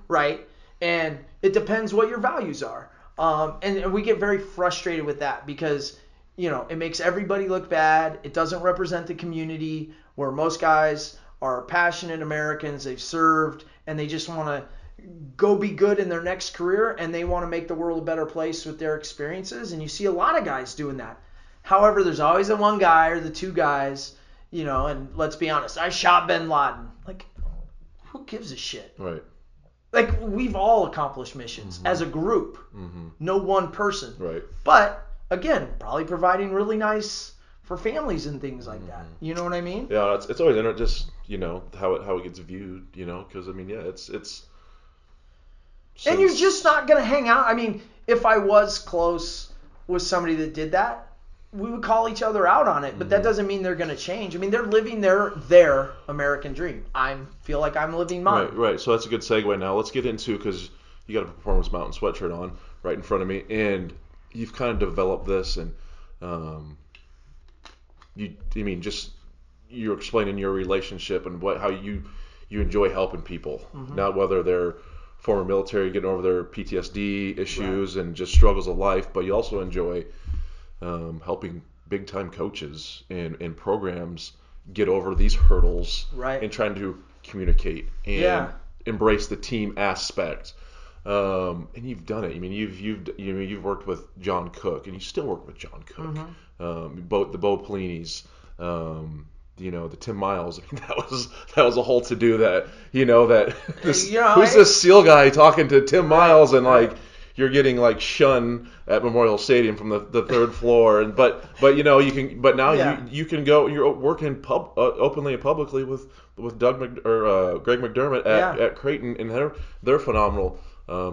right? And it depends what your values are. And we get very frustrated with that because, you know, it makes everybody look bad. It doesn't represent the community, where most guys are passionate Americans. They've served and they just want to go be good in their next career, and they want to make the world a better place with their experiences. And you see a lot of guys doing that. However, there's always the one guy or the two guys, you know, and let's be honest, I shot bin Laden. Like, who gives a shit? Right. Like, we've all accomplished missions as a group, no one person. Right. But, again, probably providing really nice for families and things like that. You know what I mean? Yeah, it's always just, you know, how it gets viewed, you know, because, I mean, yeah, it's and you're just not going to hang out. I mean, if I was close with somebody that did that, we would call each other out on it, but that doesn't mean they're going to change. I mean, they're living their American dream. I feel like I'm living mine. Right. So that's a good segue now. Let's get into, because you got a Performance Mountain sweatshirt on right in front of me, and you've kind of developed this, and you're explaining your relationship and how you enjoy helping people, not whether they're former military getting over their PTSD issues and just struggles of life, but you also enjoy helping big time coaches and programs get over these hurdles and trying to communicate and embrace the team aspect. And you've done it. I mean, you've worked with John Cook, and you still work with John Cook. The Bo Pellinis, you know, the Tim Miles. I mean, that was a whole to do that. You know that who's this SEAL guy talking to Tim Miles, and like you're getting like shunned at Memorial Stadium from the third floor. And but you know you can. But now you can go. You're working openly and publicly with Greg McDermott at Creighton, and they're phenomenal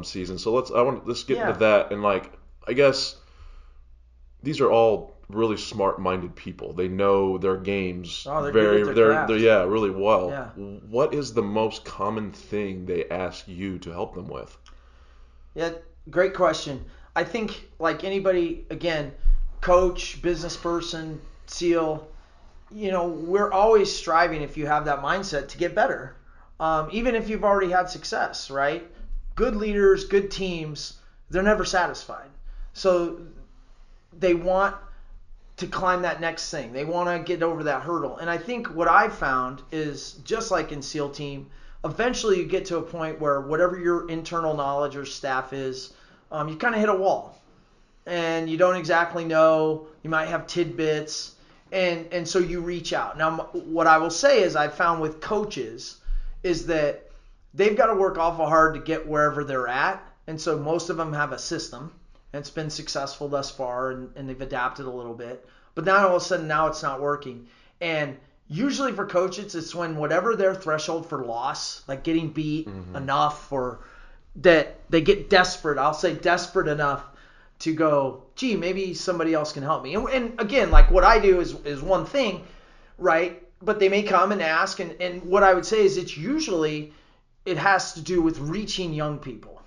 season. So let's get into that. And like, I guess these are all really smart-minded people. They know their games really well. Yeah. What is the most common thing they ask you to help them with? Yeah, great question. I think like anybody, again, coach, business person, SEAL, you know, we're always striving, if you have that mindset, to get better. Even if you've already had success, right? Good leaders, good teams, they're never satisfied. So they want to climb that next thing. They want to get over that hurdle. And I think what I've found is, just like in SEAL team, eventually you get to a point where whatever your internal knowledge or staff is, you kind of hit a wall. And you don't exactly know. You might have tidbits. And so you reach out. Now, what I will say is I've found with coaches is that they've got to work awful hard to get wherever they're at. And so most of them have a system. And it's been successful thus far, and they've adapted a little bit. But now all of a sudden, now it's not working. And usually for coaches, it's when whatever their threshold for loss, like getting beat enough, or that they get desperate. I'll say desperate enough to go, gee, maybe somebody else can help me. And again, like what I do is one thing, right? But they may come and ask. And what I would say is it has to do with reaching young people,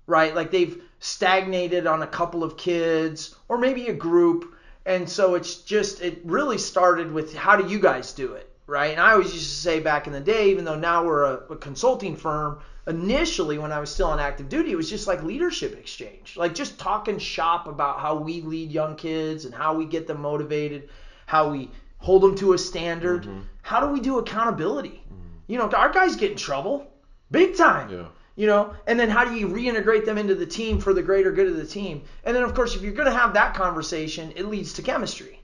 right? Like they've stagnated on a couple of kids or maybe a group, and so it really started with, how do you guys do it, right? And I always used to say back in the day, even though now we're a consulting firm, initially when I was still on active duty, it was just like leadership exchange, like just talking shop about how we lead young kids and how we get them motivated, how we hold them to a standard, how do we do accountability. You know, our guys get in trouble big time. You know, and then how do you reintegrate them into the team for the greater good of the team? And then, of course, if you're going to have that conversation, it leads to chemistry,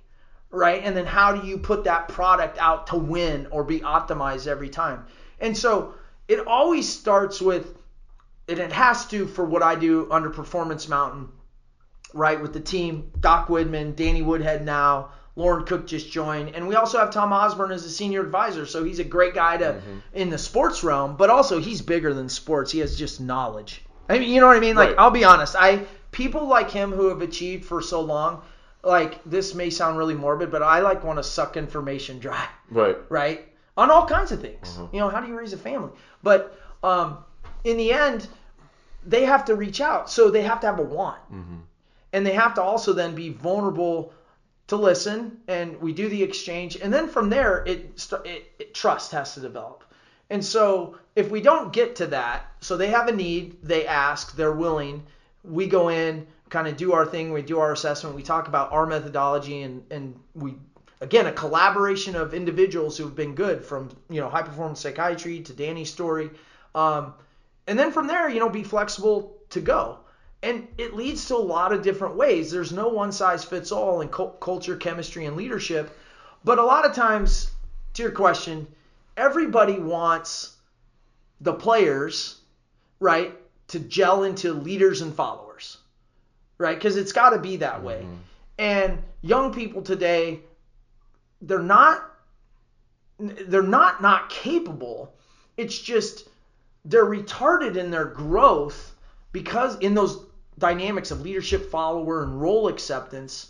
right? And then how do you put that product out to win or be optimized every time? And so it always starts with, and it has to for what I do under Performance Mountain, right, with the team, Doc Widman, Danny Woodhead now, Lauren Cook just joined, and we also have Tom Osborne as a senior advisor, so he's a great guy in the sports realm, but also he's bigger than sports. He has just knowledge. I mean, you know what I mean? Like, Right. I'll be honest, people like him who have achieved for so long, like, this may sound really morbid, but I want to suck information dry. Right? On all kinds of things. You know, how do you raise a family? But in the end, they have to reach out, so they have to have a want. And they have to also then be vulnerable to listen, and we do the exchange, and then from there, trust has to develop. And so if we don't get to that, so they have a need, they ask, they're willing, we go in, kind of do our thing, we do our assessment, we talk about our methodology, and we, again, a collaboration of individuals who've been good, from, you know, high performance psychiatry to Danny's story, and then from there, you know, be flexible to go. And it leads to a lot of different ways. There's no one size fits all in culture, chemistry, and leadership. But a lot of times, to your question, everybody wants the players, right, to gel into leaders and followers, right? Because it's got to be that way. And young people today, they're not capable. It's just they're retarded in their growth, because in those dynamics of leadership, follower, and role acceptance,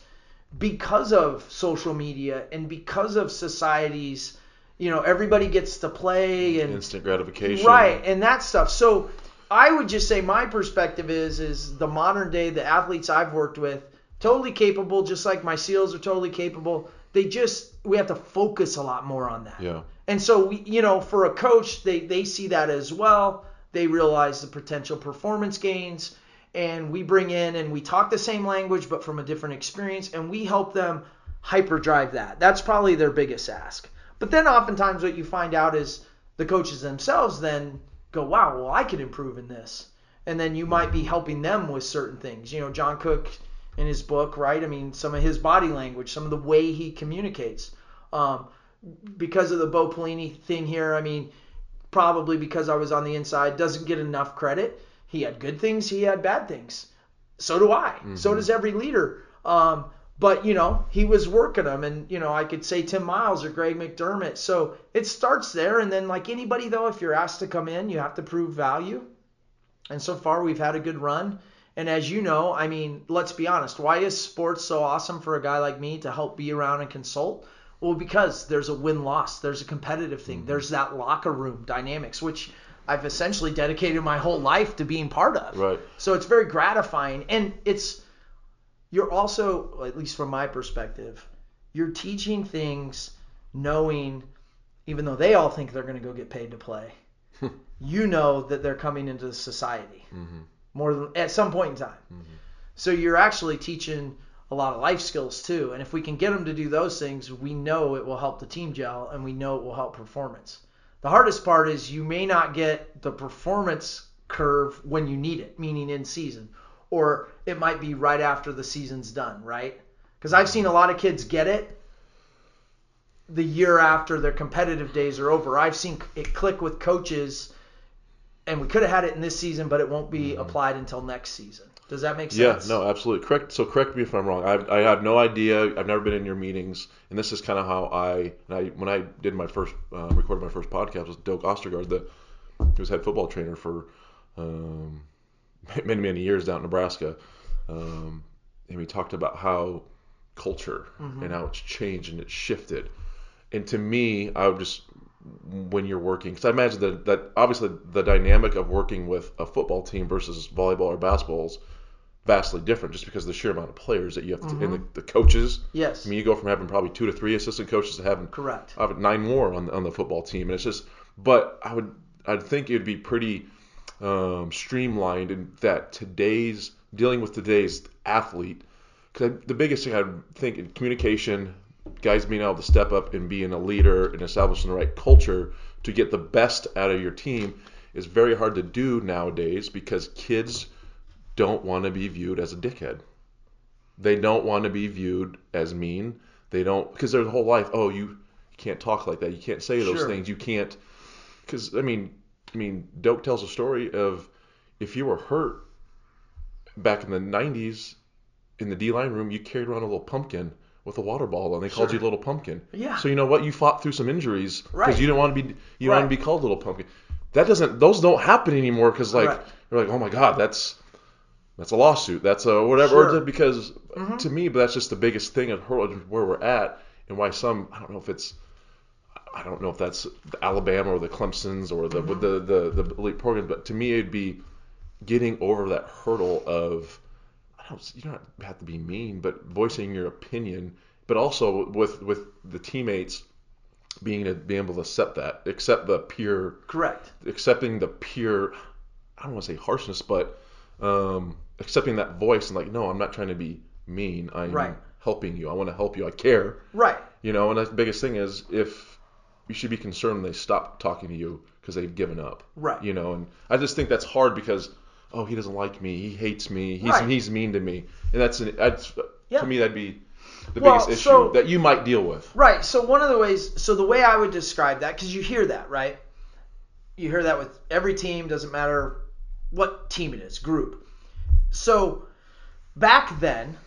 because of social media and because of society's, you know, everybody gets to play and instant gratification, right, and that stuff. So I would just say my perspective is the modern day, the athletes I've worked with, totally capable, just like my SEALs are totally capable. We have to focus a lot more on that. Yeah. And so we, you know, for a coach, they see that as well. They realize the potential performance gains, and we bring in and we talk the same language but from a different experience, and we help them hyperdrive that. That's probably their biggest ask. But then oftentimes what you find out is the coaches themselves then go, wow, well, I could improve in this. And then you might be helping them with certain things. You know, John Cook in his book, right? I mean, some of his body language, some of the way he communicates. Because of the Bo Pelini thing here, I mean, probably because I was on the inside, doesn't get enough credit. He had good things, he had bad things. So do I. So does every leader. But, you know, he was working them. And, you know, I could say Tim Miles or Greg McDermott. So it starts there. And then, like anybody, though, if you're asked to come in, you have to prove value. And so far, we've had a good run. And as you know, I mean, let's be honest. Why is sports so awesome for a guy like me to help be around and consult? Well, because there's a win-loss. There's a competitive thing. There's that locker room dynamics, which I've essentially dedicated my whole life to being part of. Right. So it's very gratifying. And you're also, at least from my perspective, you're teaching things knowing, even though they all think they're going to go get paid to play, you know that they're coming into society more than at some point in time. So you're actually teaching a lot of life skills too. And if we can get them to do those things, we know it will help the team gel, and we know it will help performance. The hardest part is you may not get the performance curve when you need it, meaning in season, or it might be right after the season's done, right? Because I've seen a lot of kids get it the year after their competitive days are over. I've seen it click with coaches, and we could have had it in this season, but it won't be applied until next season. Does that make sense? Yeah, no, absolutely. Correct me if I'm wrong. I have no idea. I've never been in your meetings, and this is kind of how when I did my first recorded my first podcast was Doak Ostergaard, he was head football trainer for many years down in Nebraska, and we talked about how culture and how it's changed and it's shifted. And to me, I would just, when you're working, because I imagine that obviously the dynamic of working with a football team versus volleyball or basketball is vastly different, just because of the sheer amount of players that you have to, and the coaches. Yes. I mean, you go from having probably 2 to 3 assistant coaches to having correct 9 more on the football team, and it's just. But I'd think it'd be pretty streamlined in that dealing with today's athlete. Because the biggest thing I think in communication, guys being able to step up and being a leader and establishing the right culture to get the best out of your team is very hard to do nowadays, because kids don't want to be viewed as a dickhead. They don't want to be viewed as mean. They don't, because their whole life, oh, you can't talk like that. You can't say those Sure. things. You can't, because I mean, Doak tells a story of if you were hurt back in the 90s in the D-line room, you carried around a little pumpkin with a water bottle, and they called Sure. you Little Pumpkin. Yeah. So you know what? You fought through some injuries because Right. you didn't want to be Right. want to be called Little Pumpkin. Those don't happen anymore because like Correct. you're like, oh my God, that's a lawsuit. That's a whatever. Sure. Or because Mhm. to me, but that's just the biggest thing of where we're at and why some I don't know if that's the Alabama or the Clemsons or the the elite program, but to me it'd be getting over that hurdle of you don't have to be mean, but voicing your opinion, but also with the teammates being able to accept the pure, Correct. accepting the pure, I don't want to say harshness, but accepting that voice and like, no, I'm not trying to be mean. I'm Right. helping you. I want to help you. I care. Right. And the biggest thing is if you should be concerned when they stop talking to you because they've given up. Right. And I just think that's hard because, oh, he doesn't like me. He hates me. He's mean to me. And that's Yeah. to me, that'd be the Well, biggest issue so- that you might deal with. Right. So the way I would describe that, because you hear that, right? You hear that with every team, doesn't matter what team it is, group. So back then,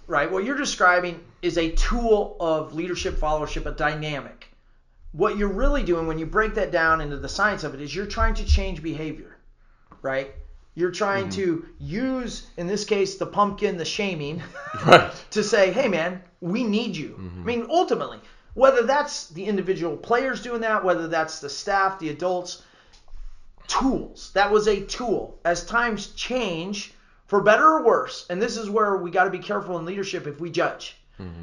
right, what you're describing is a tool of leadership, followership, a dynamic. What you're really doing when you break that down into the science of it is you're trying to change behavior, right? You're trying to use, in this case, the pumpkin, the shaming, Right. to say, hey, man, we need you. I mean, ultimately, whether that's the individual players doing that, whether that's the staff, the adults, tools. That was a tool. As times change, for better or worse, and this is where we got to be careful in leadership if we judge,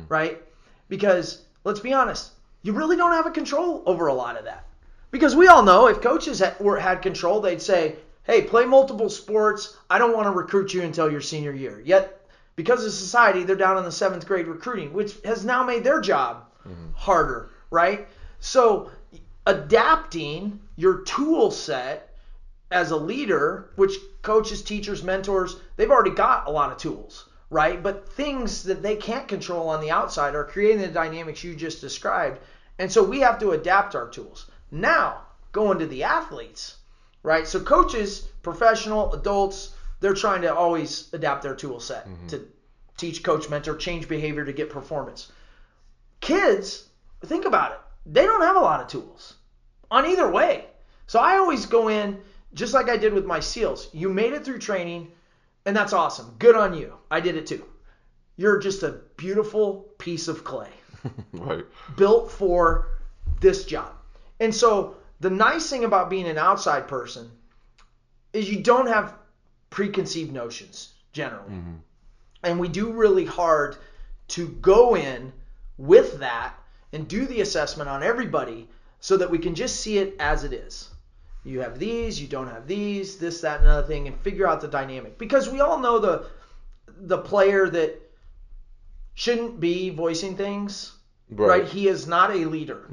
right? Because, let's be honest, you really don't have a control over a lot of that. Because we all know if coaches had control, they'd say, hey, play multiple sports. I don't want to recruit you until your senior year. Yet, because of society, they're down in the 7th grade recruiting, which has now made their job harder, right? So adapting your tool set as a leader, which coaches, teachers, mentors, they've already got a lot of tools, right? But things that they can't control on the outside are creating the dynamics you just described. And so we have to adapt our tools. Now, going to the athletes, right? So coaches, professional, adults, they're trying to always adapt their tool set to teach, coach, mentor, change behavior to get performance. Kids, think about it. They don't have a lot of tools on either way. So I always go in, just like I did with my SEALs. You made it through training, and that's awesome. Good on you. I did it too. You're just a beautiful piece of clay. Right. Built for this job. And so the nice thing about being an outside person is you don't have preconceived notions generally. And we do really hard to go in with that and do the assessment on everybody so that we can just see it as it is. You have these, you don't have these, this, that, and another thing, and figure out the dynamic. Because we all know the player that shouldn't be voicing things, right? He is not a leader.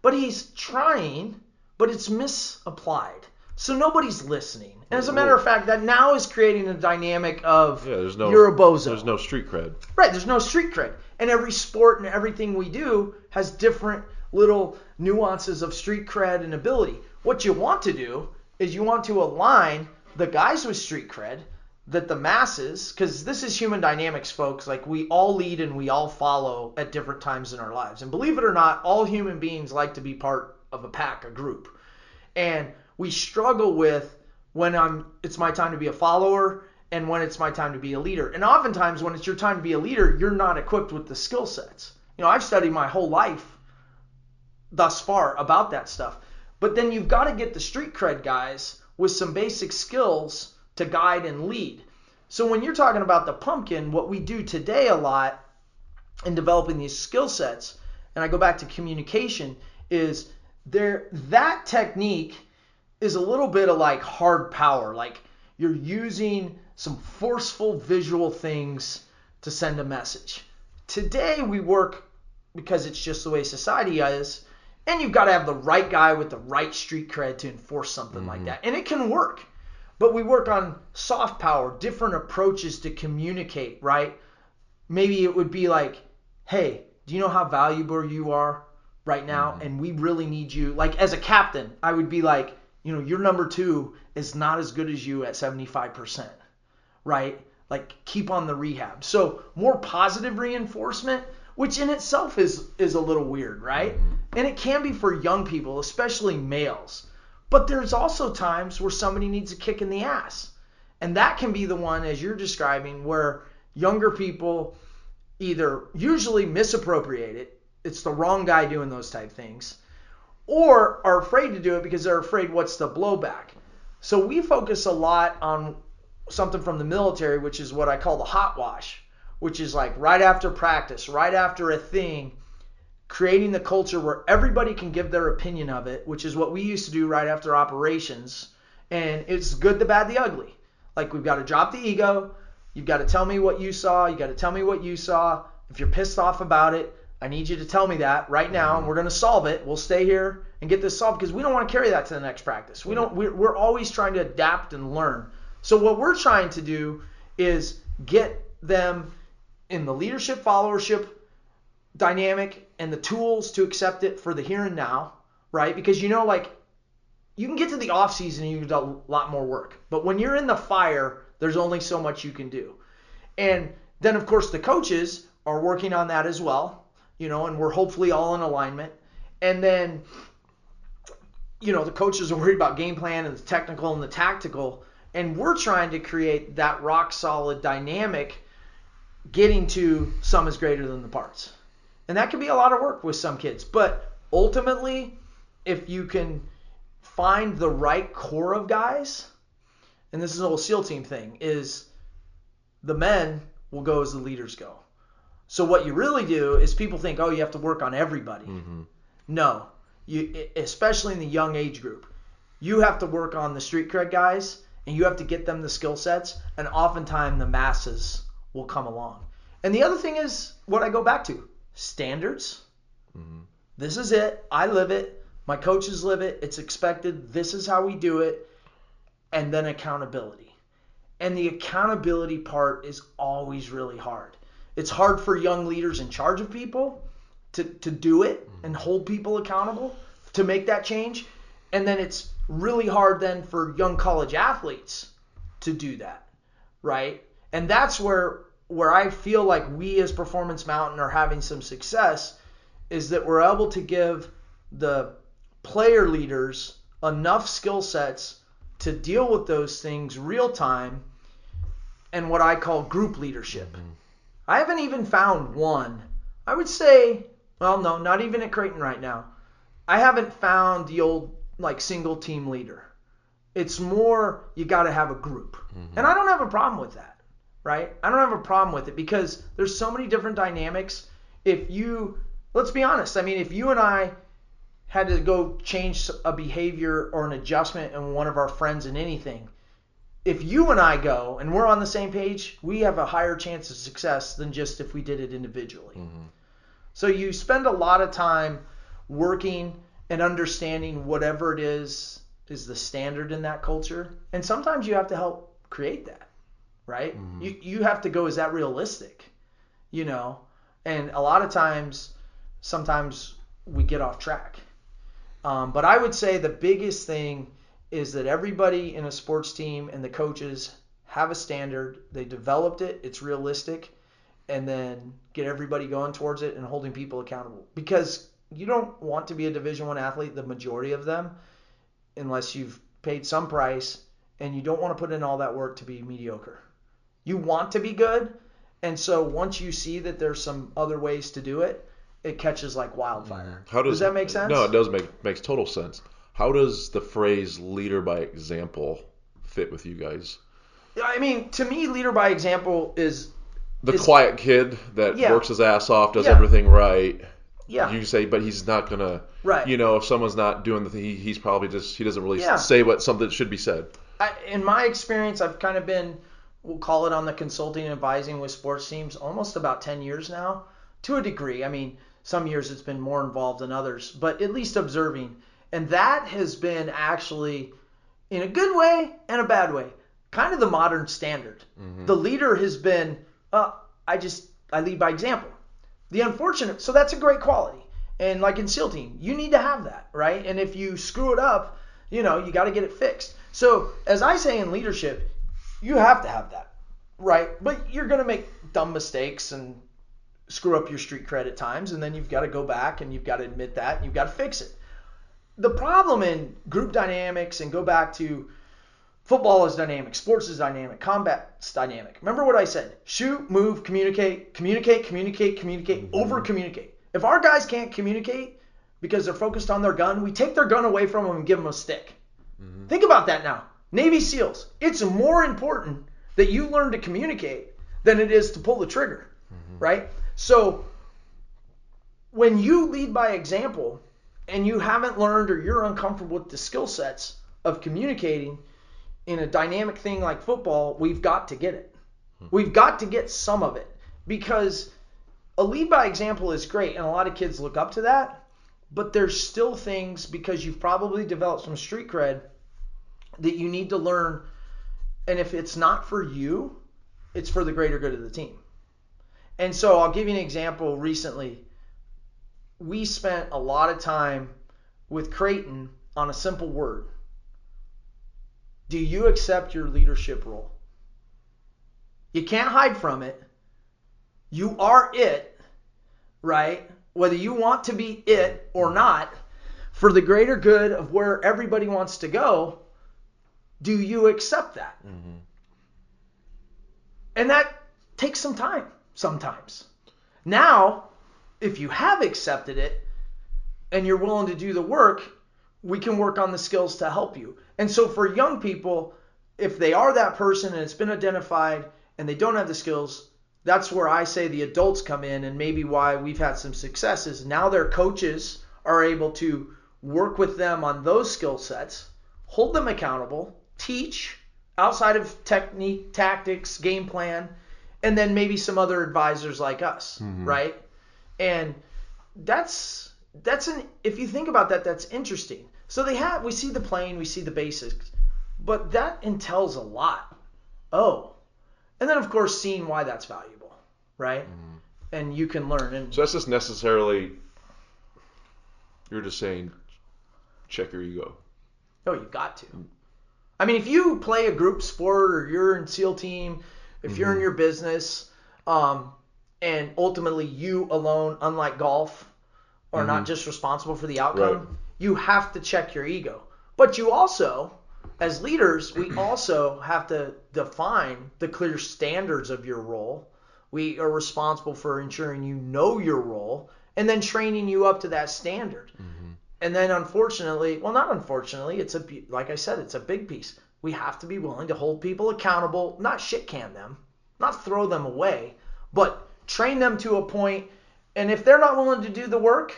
But he's trying, but it's misapplied. So nobody's listening. And as a matter of fact, that now is creating a dynamic of you're a bozo. There's no street cred. Right, there's no street cred. And every sport and everything we do has different little nuances of street cred and ability. What you want to do is you want to align the guys with street cred, that the masses, because this is human dynamics, folks, like we all lead and we all follow at different times in our lives. And believe it or not, all human beings like to be part of a pack, a group. And we struggle with when it's my time to be a follower and when it's my time to be a leader. And oftentimes when it's your time to be a leader, you're not equipped with the skill sets. I've studied my whole life thus far about that stuff. But then you've got to get the street cred guys with some basic skills to guide and lead. So when you're talking about the pumpkin, what we do today a lot in developing these skill sets, and I go back to communication, is that technique is a little bit of like hard power. Like you're using some forceful visual things to send a message. Today we work, because it's just the way society is, and you've got to have the right guy with the right street cred to enforce something like that. And it can work. But we work on soft power, different approaches to communicate, right? Maybe it would be like, hey, do you know how valuable you are right now? And we really need you. Like, as a captain, I would be like, your number 2 is not as good as you at 75%, right? Like, keep on the rehab. So more positive reinforcement, which in itself is a little weird, right? And it can be for young people, especially males. But there's also times where somebody needs a kick in the ass. And that can be the one, as you're describing, where younger people either usually misappropriate it, it's the wrong guy doing those type things, or are afraid to do it because they're afraid what's the blowback. So we focus a lot on something from the military, which is what I call the hot wash, which is like right after practice, right after a thing, creating the culture where everybody can give their opinion of it, which is what we used to do right after operations. And it's good, the bad, the ugly. Like, we've got to drop the ego. You've got to tell me what you saw. You got to tell me what you saw. If you're pissed off about it, I need you to tell me that right now, and we're going to solve it. We'll stay here and get this solved because we don't want to carry that to the next practice. We're always trying to adapt and learn. So what we're trying to do is get them in the leadership followership dynamic and the tools to accept it for the here and now, right? Because you can get to the off season and you can do a lot more work. But when you're in the fire, there's only so much you can do. And then, of course, the coaches are working on that as well, and we're hopefully all in alignment. And then, the coaches are worried about game plan and the technical and the tactical. And we're trying to create that rock solid dynamic, getting to sum is greater than the parts. And that can be a lot of work with some kids. But ultimately, if you can find the right core of guys, and this is a whole SEAL team thing, is the men will go as the leaders go. So what you really do is people think, you have to work on everybody. No, especially in the young age group, you have to work on the street cred guys, and you have to get them the skill sets, and oftentimes the masses will come along. And the other thing is what I go back to, standards. This is it. I live it. My coaches live it. It's expected. This is how we do it. And then accountability. And the accountability part is always really hard. It's hard for young leaders in charge of people to do it and hold people accountable to make that change. And then it's really hard then for young college athletes to do that, right? And that's where I feel like we as Performance Mountain are having some success, is that we're able to give the player leaders enough skill sets to deal with those things real time and what I call group leadership. I haven't even found one. I would say, well, no, not even at Creighton right now. I haven't found the old single team leader. It's more you got to have a group. And I don't have a problem with that, right? I don't have a problem with it because there's so many different dynamics. Let's be honest, if you and I had to go change a behavior or an adjustment in one of our friends in anything, if you and I go and we're on the same page, we have a higher chance of success than just if we did it individually. So you spend a lot of time working and understanding whatever it is the standard in that culture. And sometimes you have to help create that, right? You have to go, is that realistic? And a lot of times, sometimes we get off track. But I would say the biggest thing is that everybody in a sports team and the coaches have a standard. They developed it. It's realistic. And then get everybody going towards it and holding people accountable. Because you don't want to be a Division I athlete, the majority of them, unless you've paid some price, and you don't want to put in all that work to be mediocre. You want to be good. And so once you see that there's some other ways to do it, it catches like wildfire. Does that make sense? No, it does makes total sense. How does the phrase leader by example fit with you guys? To me, leader by example is the quiet kid that works his ass off, does Yeah. everything right. Yeah. You say, but he's not gonna. Right. If someone's not doing the thing, he's probably he doesn't really say what something should be said. In my experience, I've kind of been, we'll call it on the consulting and advising with sports teams, almost about 10 years now, to a degree. Some years it's been more involved than others, but at least observing. And that has been actually, in a good way and a bad way, kind of the modern standard. The leader has been, I lead by example. So that's a great quality. And like in SEAL team, you need to have that, right? And if you screw it up, you got to get it fixed. So as I say in leadership, you have to have that, right? But you're going to make dumb mistakes and screw up your street cred at times, and then you've got to go back and you've got to admit that and you've got to fix it. The problem in group dynamics, and go back to football is dynamic, sports is dynamic, combat's dynamic. Remember what I said: shoot, move, communicate, over communicate. If our guys can't communicate because they're focused on their gun, we take their gun away from them and give them a stick. Mm-hmm. Think about that now. Navy SEALs, it's more important that you learn to communicate than it is to pull the trigger, right? So when you lead by example and you haven't learned, or you're uncomfortable with the skill sets of communicating in a dynamic thing like football, we've got to get it. We've got to get some of it, because a lead by example is great, and a lot of kids look up to that, but there's still things, because you've probably developed some street cred, that you need to learn. And if it's not for you, it's for the greater good of the team. And so I'll give you an example. Recently, we spent a lot of time with Creighton on a simple word. Do you accept your leadership role? You can't hide from it. You are it, right? Whether you want to be it or not, for the greater good of where everybody wants to go, do you accept that? Mm-hmm. And that takes some time sometimes. Now, if you have accepted it and you're willing to do the work, we can work on the skills to help you. And so for young people, if they are that person and it's been identified and they don't have the skills, that's where I say the adults come in, and maybe why we've had some successes. Now their coaches are able to work with them on those skill sets, hold them accountable, teach outside of technique, tactics, game plan, and then maybe some other advisors like us, right? And if you think about that, that's interesting. So we see the plane, we see the basics, but that entails a lot. And then of course seeing why that's valuable, right? And you can learn. And so that's just necessarily, you're just saying, check your ego. Oh, you got to. I mean, if you play a group sport, or you're in SEAL team, if you're in your business, and ultimately you alone, unlike golf, are not just responsible for the outcome, right, you have to check your ego. But you also, as leaders, we also have to define the clear standards of your role. We are responsible for ensuring you know your role and then training you up to that standard. And then not unfortunately, like I said, it's a big piece. We have to be willing to hold people accountable, not shit can them, not throw them away, but train them to a point. And if they're not willing to do the work,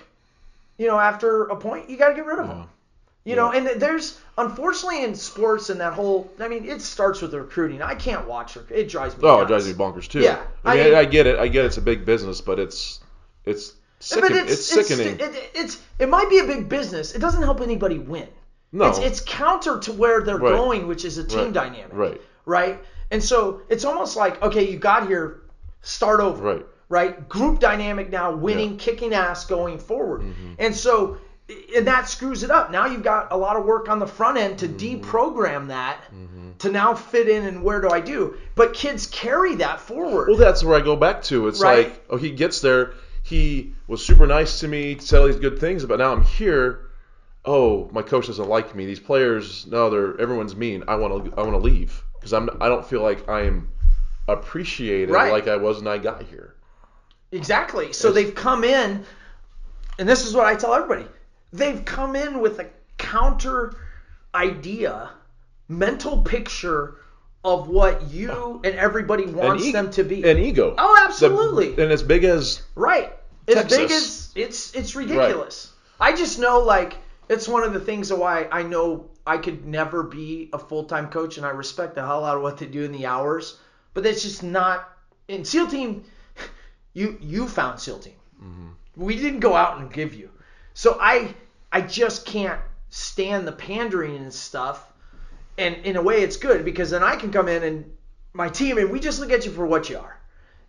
after a point, you got to get rid of them. And there's, unfortunately, in sports and that whole, it starts with the recruiting. I can't watch it. It drives me nuts. It drives me bonkers too. Yeah. I mean, I get it. It's a big business, but it's sickening. It might be a big business. It doesn't help anybody win. No. It's counter to where they're going, which is a team dynamic. Right? And so it's almost like, okay, you got here, start over. Right? Group dynamic now, winning, kicking ass going forward. And so, and that screws it up. Now you've got a lot of work on the front end to deprogram that to now fit in, and where do I do? But kids carry that forward. Well, that's where I go back to. It's like, he gets there. He was super nice to me, said all these good things, but now I'm here. My coach doesn't like me. These players, everyone's mean. I want to leave because I don't feel like I'm appreciated like I was when I got here. Exactly. So they've come in, and this is what I tell everybody. They've come in with a counter idea, mental picture of what you and everybody wants them to be. An ego. Oh, absolutely. And as big as Texas. As big as it's ridiculous. I just know, it's one of the things of why I know I could never be a full-time coach, and I respect the hell out of what they do in the hours. But it's just not in SEAL team. You found SEAL team. We didn't go out and give you. So I just can't stand the pandering and stuff. And in a way, it's good, because then I can come in and my team, and we just look at you for what you are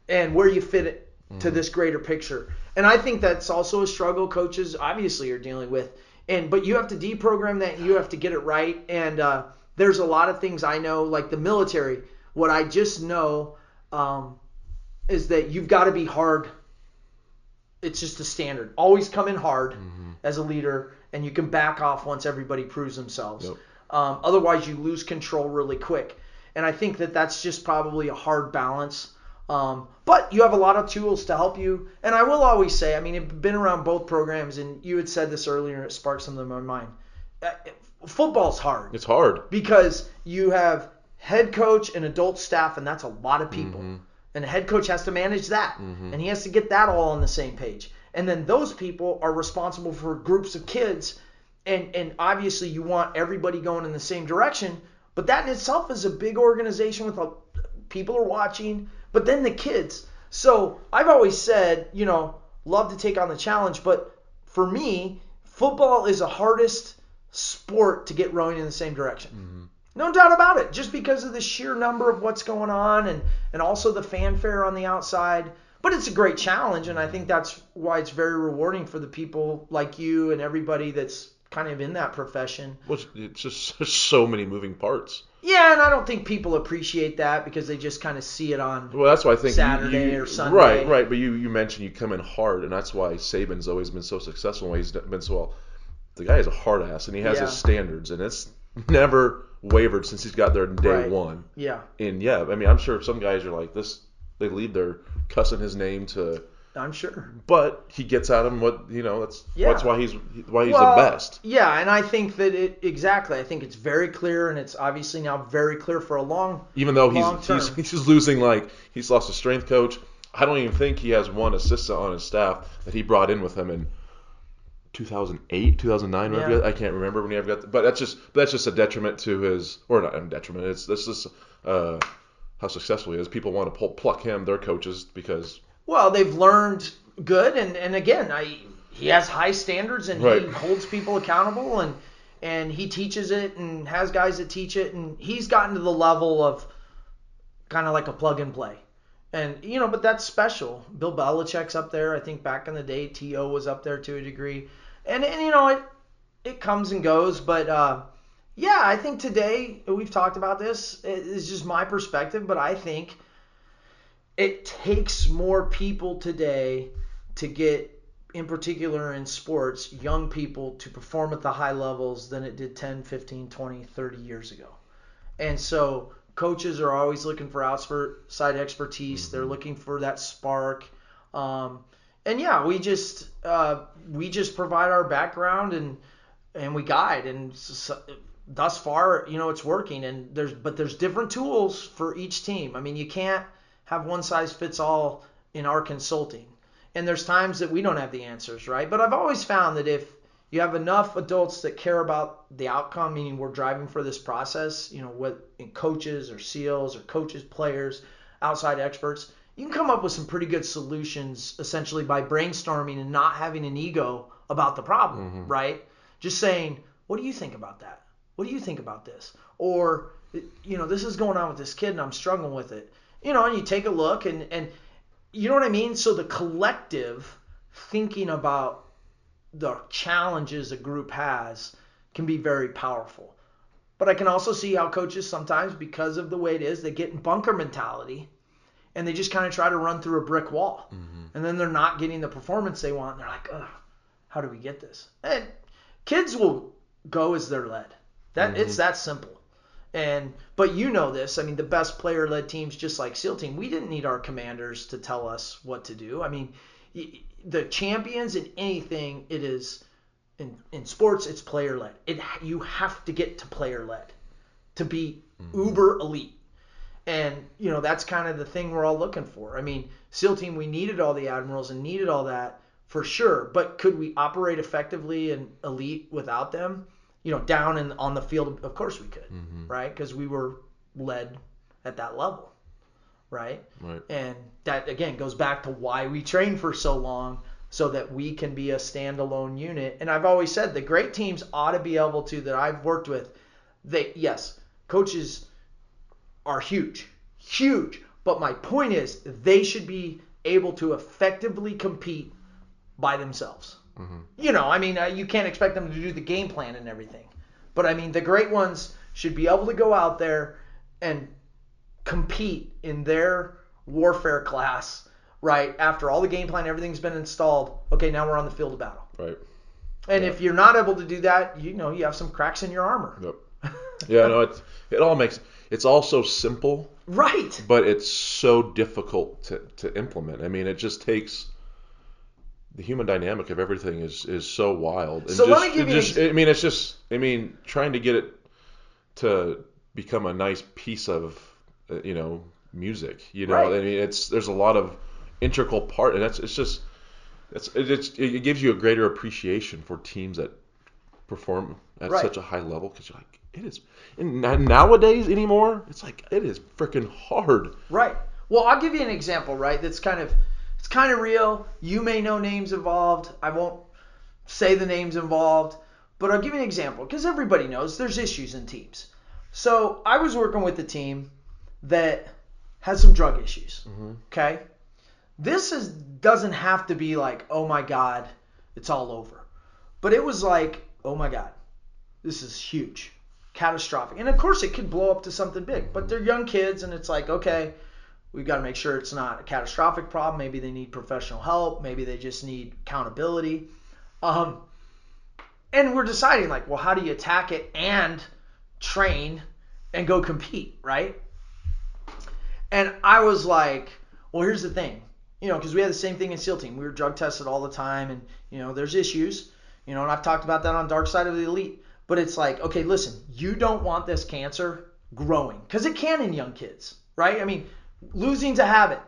and where you fit to this greater picture. And I think that's also a struggle coaches obviously are dealing with. But you have to deprogram that. You have to get it right. And there's a lot of things I know, like the military. What I just know is that you've got to be hard. It's just a standard. Always come in hard as a leader, and you can back off once everybody proves themselves. Yep. Otherwise, you lose control really quick. And I think that that's just probably a hard balance. But you have a lot of tools to help you. And I will always say, I mean, I've been around both programs, and you had said this earlier, it sparked something in my mind. Football's hard. It's hard. Because you have head coach and adult staff, and that's a lot of people. And the head coach has to manage that. And he has to get that all on the same page. And then those people are responsible for groups of kids. And obviously you want everybody going in the same direction. But that in itself is a big organization with people are watching. But then the kids. So I've always said, love to take on the challenge. But for me, football is the hardest sport to get rowing in the same direction. No doubt about it. Just because of the sheer number of what's going on and also the fanfare on the outside. But it's a great challenge, and I think that's why it's very rewarding for the people like you and everybody that's kind of in that profession. Well, it's just there's so many moving parts. Yeah, and I don't think people appreciate that because they just kind of see it on that's why I think Saturday or Sunday. Right. But you mentioned you come in hard, and that's why Saban's always been so successful. Why he's been so well. The guy is a hard ass, and he has his standards, and it's never wavered since he's got there day one. Yeah. And I mean, I'm sure some guys are like this. They leave their cussing his name to. I'm sure. But he gets at him that's why he's the best. Yeah, and I think that I think it's very clear, and it's obviously now very clear for a long. Even though he's losing, he's lost a strength coach. I don't even think he has one assistant on his staff that he brought in with him in 2008, 2009. Yeah. I can't remember when he ever got. But that's just a detriment to his, or not a detriment. That's just how successful he is. People want to pluck him, their coaches, because. Well, they've learned good, and again, he has high standards, and he holds people accountable, and he teaches it, and has guys that teach it, and he's gotten to the level of kind of like a plug and play, and but that's special. Bill Belichick's up there. I think back in the day, T.O. was up there to a degree, and it comes and goes, but I think today we've talked about this. It's just my perspective, but I think. It takes more people today to get, in particular in sports, young people to perform at the high levels than it did 10, 15, 20, 30 years ago. And so coaches are always looking for outside expertise. They're looking for that spark. We just provide our background and we guide. And thus far, it's working. And there's different tools for each team. I mean, you can't have one size fits all in our consulting. And there's times that we don't have the answers, right? But I've always found that if you have enough adults that care about the outcome, meaning we're driving for this process, what in coaches or SEALs or coaches, players, outside experts, you can come up with some pretty good solutions essentially by brainstorming and not having an ego about the problem, right? Just saying, what do you think about that? What do you think about this? Or, this is going on with this kid and I'm struggling with it. And you take a look and you know what I mean? So the collective thinking about the challenges a group has can be very powerful. But I can also see how coaches sometimes, because of the way it is, they get in bunker mentality and they just kind of try to run through a brick wall. And then they're not getting the performance they want. And they're like, ugh, how do we get this? And kids will go as they're led. It's that simple. But this, I mean, the best player-led teams, just like SEAL Team, we didn't need our commanders to tell us what to do. I mean, the champions in anything, it is, in sports, it's player-led. You have to get to player-led to be uber elite. And, that's kind of the thing we're all looking for. I mean, SEAL Team, we needed all the admirals and needed all that for sure. But could we operate effectively and elite without them? Down on the field, of course we could, right? Because we were led at that level, right? And that, again, goes back to why we train for so long, so that we can be a standalone unit. And I've always said the great teams ought to be able to, that I've worked with, coaches are huge, but my point is they should be able to effectively compete by themselves. You can't expect them to do the game plan and everything. But, the great ones should be able to go out there and compete in their warfare class, right? After all the game plan, everything's been installed. Okay, now we're on the field of battle. Right. And if you're not able to do that, you have some cracks in your armor. Yep. Yeah, no, it's all so simple. Right. But it's so difficult to implement. It just takes the human dynamic of everything is so wild. And so let me give you trying to get it to become a nice piece of music. Right. There's a lot of integral part, and it gives you a greater appreciation for teams that perform at such a high level, because you're like, it is. And nowadays anymore, it's like, it is freaking hard. Right. Well, I'll give you an example, right? It's kind of real. You may know names involved. I won't say the names involved, but I'll give you an example, because everybody knows there's issues in teams. So I was working with a team that has some drug issues. Mm-hmm. Okay. This doesn't have to be like, oh my God, it's all over. But it was like, oh my God, this is huge, catastrophic. And of course it could blow up to something big, but they're young kids, and it's like, okay, we've got to make sure it's not a catastrophic problem. Maybe they need professional help. Maybe they just need accountability. And we're deciding, like, well, how do you attack it and train and go compete, right? And I was like, well, here's the thing. Because we had the same thing in SEAL team. We were drug tested all the time, and, there's issues. And I've talked about that on Darkside of Elite. But it's like, okay, listen, you don't want this cancer growing. Because it can in young kids, right? Losing's a habit.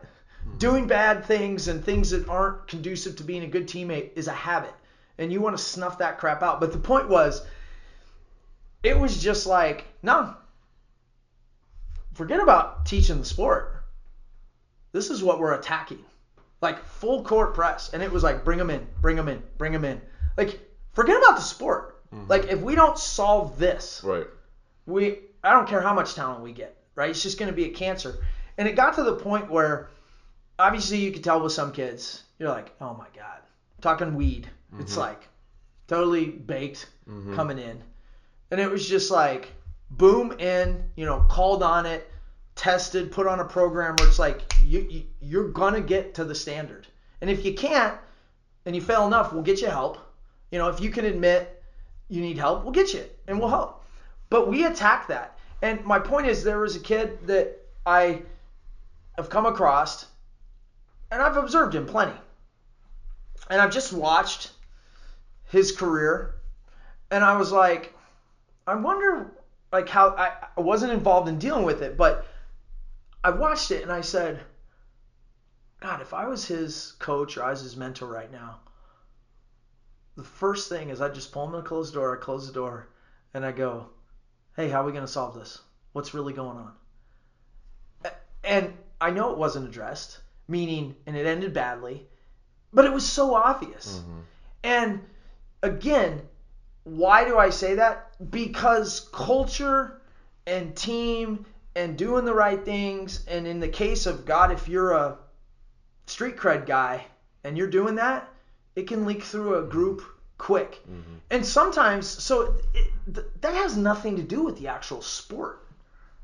Doing bad things and things that aren't conducive to being a good teammate is a habit. And you want to snuff that crap out. But the point was, it was just like, no, forget about teaching the sport. This is what we're attacking. Like, full court press. And it was like, bring them in, bring them in, bring them in. Like, forget about the sport. Mm-hmm. Like, if we don't solve this, right, I don't care how much talent we get, right? It's just going to be a cancer. And it got to the point where, obviously, you could tell with some kids, you're like, oh my God. Talking weed. Mm-hmm. It's like totally baked, mm-hmm, coming in. And it was just like, boom, in, called on it, tested, put on a program where it's like, you're going to get to the standard. And if you can't, and you fail enough, we'll get you help. If you can admit you need help, we'll get you and we'll help. But we attacked that. And my point is, there was a kid that I have come across, and I've observed him plenty. And I've just watched his career, and I was like, I wonder, like, how I wasn't involved in dealing with it, but I watched it and I said, God, if I was his coach or I was his mentor right now, the first thing is I just pull him in a closed door, I close the door, and I go, hey, how are we going to solve this? What's really going on? And I know it wasn't addressed, meaning, and it ended badly, but it was so obvious. Mm-hmm. And again, why do I say that? Because culture and team and doing the right things, and in the case of, God, if you're a street cred guy and you're doing that, it can leak through a group quick. Mm-hmm. And sometimes, that has nothing to do with the actual sport,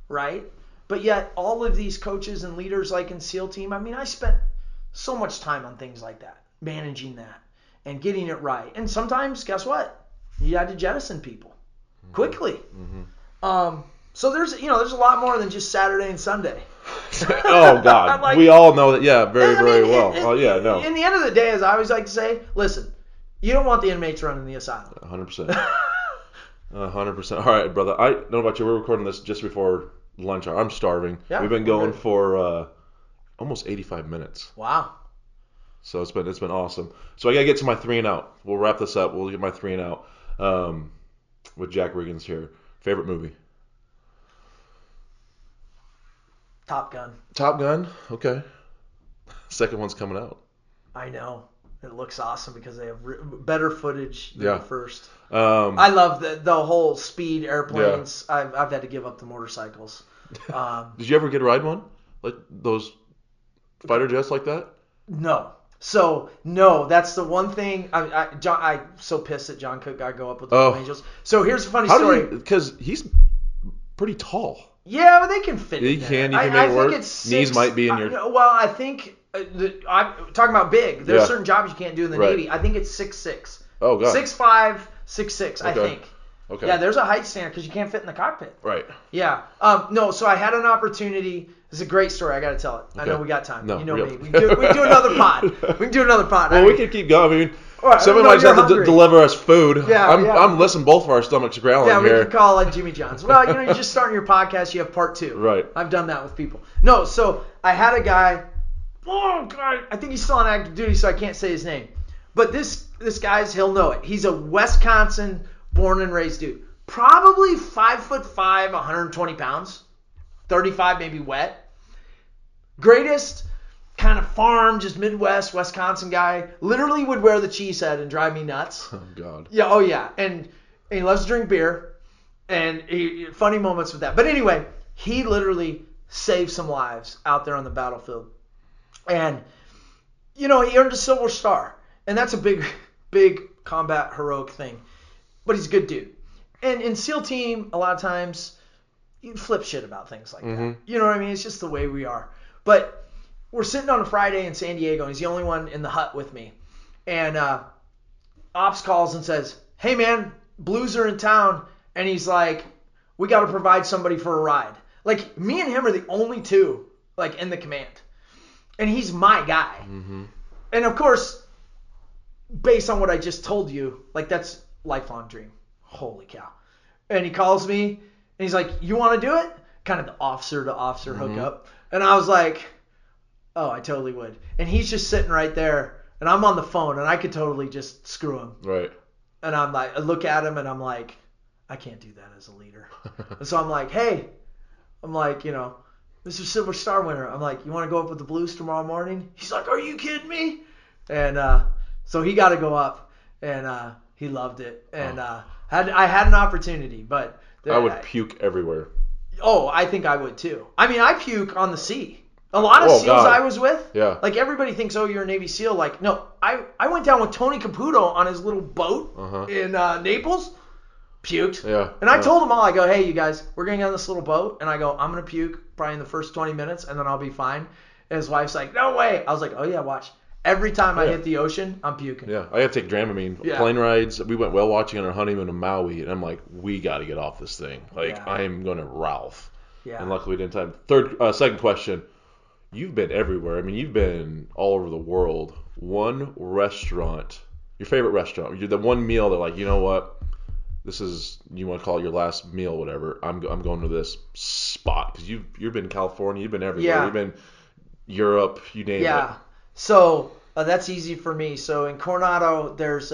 right? But yet all of these coaches and leaders, like in SEAL team, I spent so much time on things like that, managing that and getting it right. And sometimes, guess what? You had to jettison people quickly. Mm-hmm. So there's a lot more than just Saturday and Sunday. Oh God, we all know that. Yeah, very well. Oh yeah, no. In the end of the day, as I always like to say, listen, you don't want the inmates running the asylum. 100%. 100%. All right, brother. I don't know about you. We're recording this just before lunch hour. I'm starving. Yeah, we've been going for almost 85 minutes. Wow. So it's been awesome. So I gotta get to my 3 and out. We'll wrap this up. We'll get my 3 and out with Jack Riggins here. Favorite movie? Top Gun. Top Gun? Okay. Second one's coming out. I know. It looks awesome because they have better footage than the first. I love the whole speed airplanes. Yeah. I've had to give up the motorcycles. Did you ever get to ride one? Like those fighter jets like that? No. So, no, that's the one thing. I'm so pissed that John Cook got to go up with the Blue Angels. So here's a funny story. Because he's pretty tall. Yeah, but they can fit You in there. can I make it work. think it's Knees might be in your... well, I think... I'm talking about big. There's certain jobs you can't do in the Right. Navy. I think it's 6'6". Oh, God. 6'5", 6'6", I Okay. think. Okay. Yeah, there's a height standard because you can't fit in the cockpit. Right. Yeah. No, so I had an opportunity. This is a great story. I got to tell it. Okay. I know we got time. No, you know real. me. We do another pod. We can do another pod. Well, we can keep going. I mean, right, somebody might have to deliver us food. Yeah, I'm listening. Both of our stomachs growling yeah, here. we can call like Jimmy John's. Well, you're just starting your podcast. You have part 2. Right. I've done that with people. No, so I had a guy. Oh God, I think he's still on active duty, so I can't say his name. But this guy's, he'll know it. He's a Wisconsin born and raised dude. Probably 5'5", 120 pounds, 35 maybe wet. Greatest kind of farm, just Midwest, Wisconsin guy. Literally would wear the cheese head and drive me nuts. Oh, God. Yeah, oh yeah. And he loves to drink beer. And funny moments with that. But anyway, he literally saved some lives out there on the battlefield. And, he earned a Silver Star. And that's a big, big combat heroic thing. But he's a good dude. And in SEAL team, a lot of times, you flip shit about things like that. You know what I mean? It's just the way we are. But we're sitting on a Friday in San Diego, and he's the only one in the hut with me. And Ops calls and says, hey, man, Blues are in town. And he's like, we got to provide somebody for a ride. Like, me and him are the only two, like, in the command. And he's my guy. And, of course, based on what I just told you, like, that's lifelong dream. Holy cow. And he calls me, and he's like, you want to do it? Kind of the officer-to-officer hookup. And I was like, oh, I totally would. And he's just sitting right there, and I'm on the phone, and I could totally just screw him. Right. And I'm like, I look at him, and I'm like, I can't do that as a leader. And so I'm like, hey, Mr. Silver Star winner. I'm like, you want to go up with the Blues tomorrow morning? He's like, are you kidding me? And so he got to go up, and he loved it. And I had an opportunity, but I would puke everywhere. Oh, I think I would too. I mean, I puke on the sea. A lot of SEALs God. I was with, Yeah. like everybody thinks, oh, you're a Navy SEAL. Like, no, I went down with Tony Caputo on his little boat in Naples. Puked. Yeah. And I told them all, I go, hey, you guys, we're going to get on this little boat. And I go, I'm going to puke probably in the first 20 minutes, and then I'll be fine. And his wife's like, no way. I was like, oh, yeah, watch. Every time I hit the ocean, I'm puking. Yeah, I have to take Dramamine. Yeah. Plane rides. We went whale watching on our honeymoon in Maui, and I'm like, we got to get off this thing. Like, I am going to Ralph. Yeah. And luckily we didn't time. Second question. You've been everywhere. I mean, you've been all over the world. One restaurant, your favorite restaurant, you're the one meal that, like, you know what? This is, you want to call it your last meal, whatever. I'm going to this spot because you've been in California, you've been everywhere, Yeah. you've been Europe, you name it. Yeah. So that's easy for me. So in Coronado, there's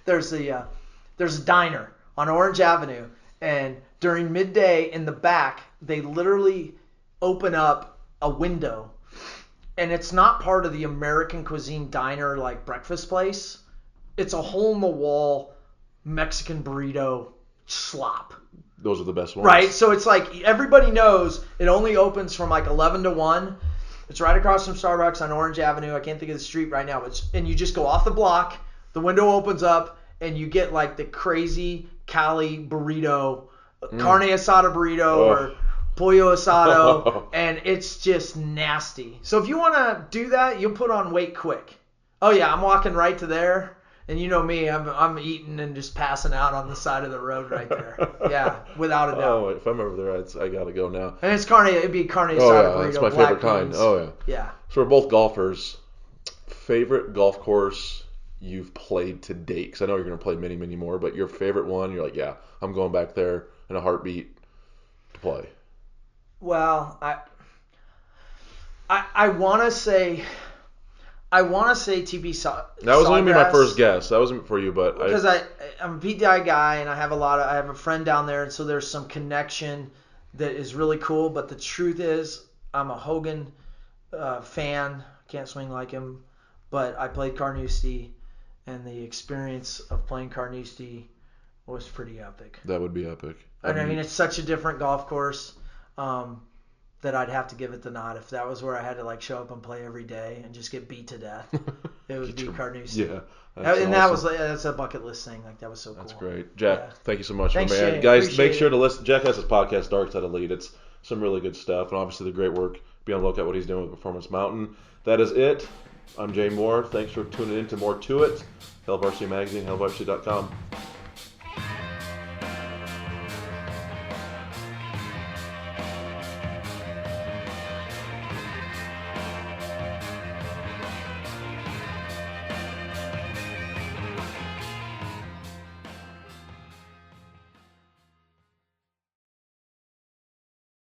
there's a diner on Orange Avenue, and during midday in the back, they literally open up a window, and it's not part of the American cuisine diner like breakfast place. It's a hole in the wall Mexican burrito slop. Those are the best ones. Right? So it's like everybody knows it only opens from like 11 to 1. It's right across from Starbucks on Orange Avenue. I can't think of the street right now. And you just go off the block, the window opens up, and you get like the crazy Cali burrito, carne asada burrito or pollo asado, and it's just nasty. So if you want to do that, you'll put on weight quick. Oh yeah, I'm walking right to there. And you know me, I'm eating and just passing out on the side of the road right there. Yeah, without a doubt. Oh, if I'm over there, I gotta go now. And it'd be carne asada burrito. That's my black favorite kind. beans. Oh yeah. Yeah. So we're both golfers. Favorite golf course you've played to date? Because I know you're gonna play many, many more, but your favorite one, you're like, yeah, I'm going back there in a heartbeat to play. Well, I want to say TP Sawgrass. That was going to be my first guess. That wasn't for you, but because I'm a PTI guy and I have a friend down there, and so there's some connection that is really cool. But the truth is, I'm a Hogan fan. Can't swing like him, but I played Carnoustie, and the experience of playing Carnoustie was pretty epic. That would be epic. And I mean, it's such a different golf course. that I'd have to give it the nod. If that was where I had to show up and play every day and just get beat to death, it would be Carnoustie. Yeah. And that's a bucket list thing. That was so cool. That's great. Jack, thank you so much, Thanks, man. Jay. Guys, Appreciate make sure it. to listen. Jack has his podcast, Darkside of Elite. It's some really good stuff, and obviously the great work. Be on the lookout what he's doing with Performance Mountain. That is it. I'm Jay Moore. Thanks for tuning in to More To It. HellVarsity Magazine, hellvarsity.com.